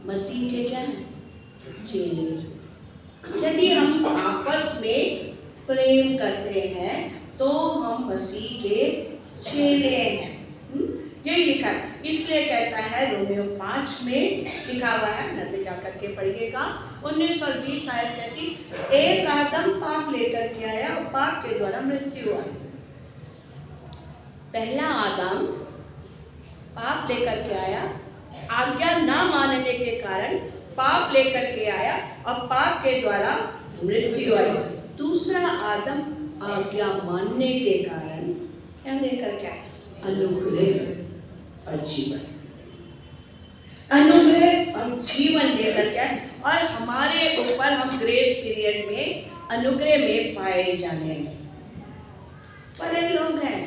मसीह के क्या है? चेले। यदि हम आपस में प्रेम करते हैं तो हम मसीह के चेले हैं। यही लिखा है। इसलिए कहता है रोमियो 5 में लिखा हुआ है, घर पे जाकर के पढ़िएगा, 19 और 20 आयत कहती, एक आदम पाप लेकर के आया और पाप के द्वारा मृत्यु आई। पहला आदम पाप लेकर के आया, आज्ञा ना मानने के कारण पाप लेकर के आया और पाप के द्वारा मृत्यु आई। दूसरा आदम आज्ञा मानने के कारण क्या लेकर के आया? अनुग्रह और जीवन। अनुग्रह और जीवन लेकर के आया। और हमारे ऊपर हम ग्रेस पीरियड में अनुग्रह में पाए जाने लगे। बड़े लोग हैं,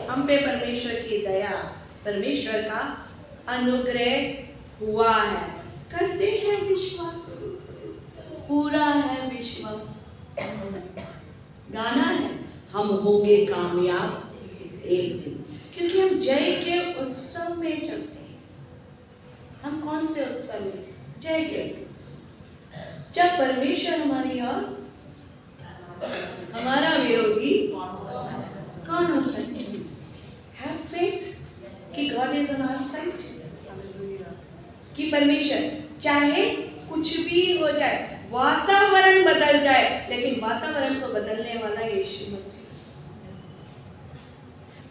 हम पे परमेश्वर की दया, परमेश्वर का अनुग्रह हुआ है। करते हैं विश्वास, पूरा है विश्वास। गाना है, हम होंगे कामयाब एक दिन, क्योंकि हम जय के उत्सव में चलते हैं। हम कौन से उत्सव में? जय के। जब परमेश्वर हमारी और हमारा विरोधी कौन हो सकते हैं? Have faith कि God is on our side, कि परमेश्वर चाहे कुछ भी हो जाए, वातावरण बदल जाए, लेकिन वातावरण को बदलने वाला यीशु मसीह,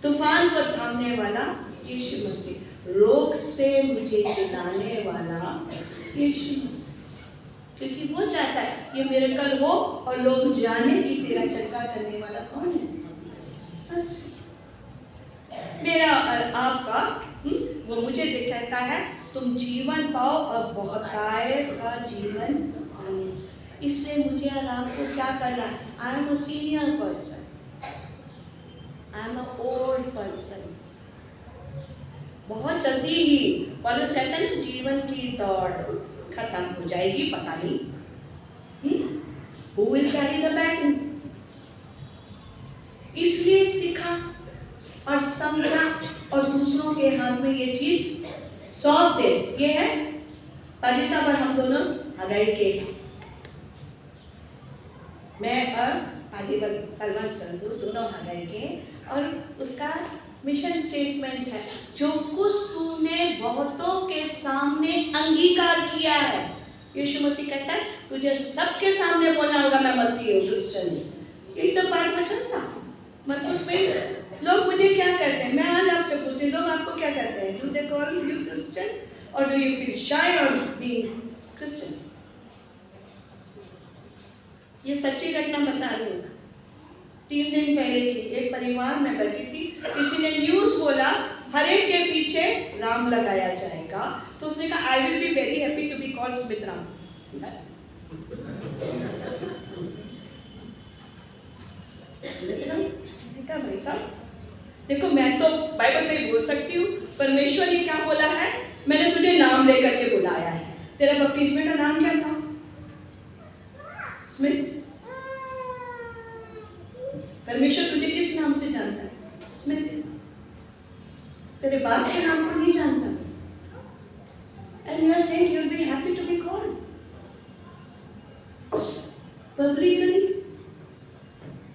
तूफान को थामने वाला यीशु मसीह, रोग से मुझे छुड़ाने वाला यीशु मसीह। क्योंकि वो चाहता है ये मिरेकल हो और लोग जाने कि तेरा चंगा करने वाला कौन है? मसीह। मेरा और आपका वो मुझे दिखाता है, तुम जीवन पाओ और बहुतायत का जीवन पाओ। इसलिए मुझे और आपको क्या करना है? I am a senior person, I am a old person. बहुत जल्दी ही पौलुस कहता है ना, जीवन की दौड़ खत्म हो जाएगी, पता नहीं who will carry the baton. इसलिए सीखा और समझा और दूसरों के हाथ में ये चीज सौंप दे। ये है पालिसा पर हम दोनों हगाई के, मैं और पाजिबल तलवंत संधू दोनों हगाई के, और उसका मिशन स्टेटमेंट है, जो कुछ तूने बहुतों के सामने अंगीकार किया है। यीशु मसीह कहता है तुझे सबके सामने बोलना होगा मैं मसीह हूँ, क्रिश्चियन हूँ। यही तो पाठ वचन था। मरकुस में लोग मुझे क्या कहते हैं, मैं आज आपसे पूछती हूँ, लोग आपको क्या कहते हैं? Do they call you Christian और डू यू फील शाय और बीइंग क्रिश्चियन? ये सच्ची घटना बता रही हूँ। 3 दिन पहले की, एक परिवार में बैठी थी, किसी ने न्यूज़ बोला हर एक के पीछे राम लगाया जाएगा, तो उसने कहा I will be very happy to be called Smith Ram. Smith Ram देखा भाई साहब, देखो मैं तो बाइबल से ही बोल सकती हूँ, परमेश्वर ने क्या बोला है, मैंने तुझे नाम लेकर के बुलाया है। तेरा बपतिस्मे का नाम क्या था? स्मिथ। परमेश्वर तुझे किस नाम से जानता है? स्मिथ। तेरे बाप के नाम को नहीं जानता, and you are saying you will be happy to be called publicly.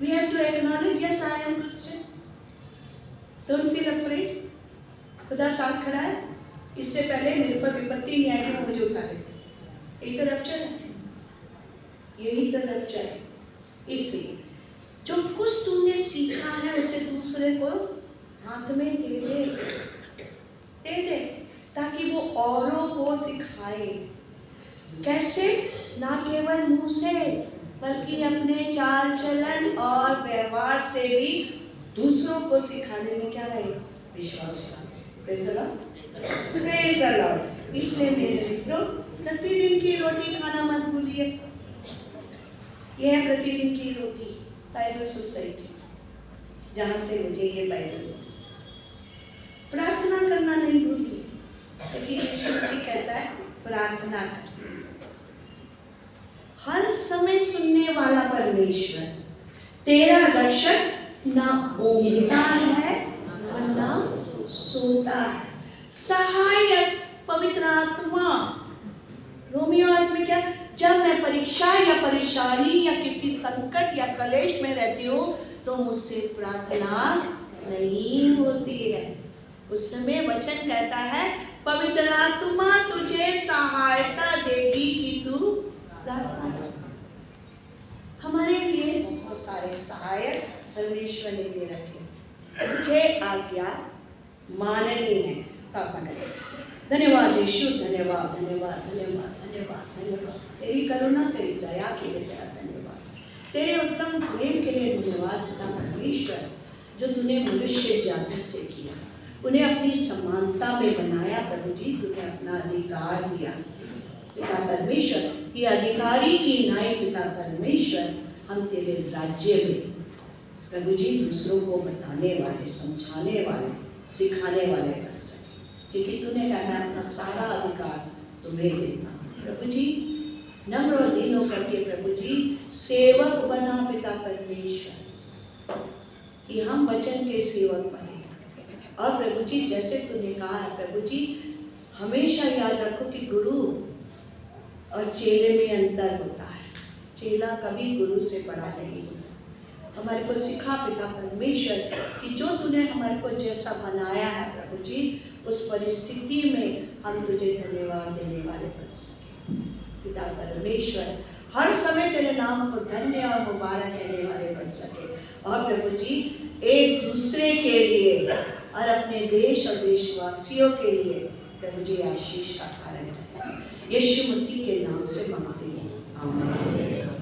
We have to acknowledge, yes I am Christian. Don't feel afraid. खुदा साथ खड़ा है। इससे पहले मेरे पर विपत्ति नहीं आई, वो मुझे उठा लेते। यही तो रप्चर है, यही तो रप्चर है। इसलिए जो कुछ तुमने सीखा है उसे दूसरे को हाथ में दे दे, ताकि वो औरों को सिखाए। कैसे? ना केवल मुंह से, बल्कि अपने चाल चलन और व्यवहार से भी दूसरों को सिखाने में क्या रहे? विश्वास। Praise the Lord, praise the Lord. इसलिए मेरे मित्रों, प्रतिदिन की रोटी खाना मत भूलिए। यह है प्रतिदिन की रोटी, बाइबल सोसाइटी, जहाँ से मुझे ये बाइबल। प्रार्थना करना नहीं भूलिए, लेकिन यीशु मसीह कहता है प्रार्थना कर। हर समय सुनने वाला परमेश्वर तेरा रक्षक ना ऊँघता है और ना सोता है। सहायक पवित्र आत्मा। रोमियो 8 में क्या? जब मैं परीक्षा या परेशानी या किसी संकट या कलेश में रहती हूँ तो मुझसे प्रार्थना नहीं होती है। उस समय वचन कहता है पवित्र आत्मा तुझे सहायता देगी कि तू प्रार्थना कर। हमारे लिए बहुत सारे सहायक परमेश्वर ने दे रखे, मुझे आज्ञा माननी है। प्रार्थना करें। धन्यवाद यीशु, धन्यवाद धन्यवाद धन्यवाद धन्यवाद धन्यवाद। तेरी करुणा, तेरी दया के लिए तेरा धन्यवाद, तेरे उत्तम प्रेम के लिए धन्यवाद। पिता परमेश्वर, जो तूने मनुष्य जाति से किया, उन्हें अपनी समानता में बनाया। प्रभु जी, तूने अपना अधिकार दिया। पिता परमेश्वर, ये अधिकारी की नाई पिता परमेश्वर, हम तेरे राज्य में प्रभु जी दूसरों को बताने वाले, समझाने वाले, सिखाने वाले कर सके, क्योंकि तूने कहा मैं अपना सारा अधिकार तुम्हें देता हूँ। प्रभु जी, नम्र और दीन होकर के प्रभु जी सेवक बना पिता परमेश्वर, कि हम वचन के सेवक बने। और प्रभु जी, जैसे तूने कहा है प्रभु जी, हमेशा याद रखो कि गुरु और चेले में अंतर होता है। चेला कभी गुरु से बड़ा नहीं होता। हमारे को सिखा पिता परमेश्वर कि जो तूने हमारे को जैसा बनाया है प्रभु जी, उस परिस्थिति में हम तुझे धन्यवाद देने वाले बन सके। पिता परमेश्वर, हर समय तेरे नाम को धन्य और मुबारक कहने वाले बन सके। और प्रभु जी, एक दूसरे के लिए और अपने देश और देशवासियों के लिए प्रभु जी आशीष का कारण है। यीशु मसीह के नाम से मांगते हैं, आमीन।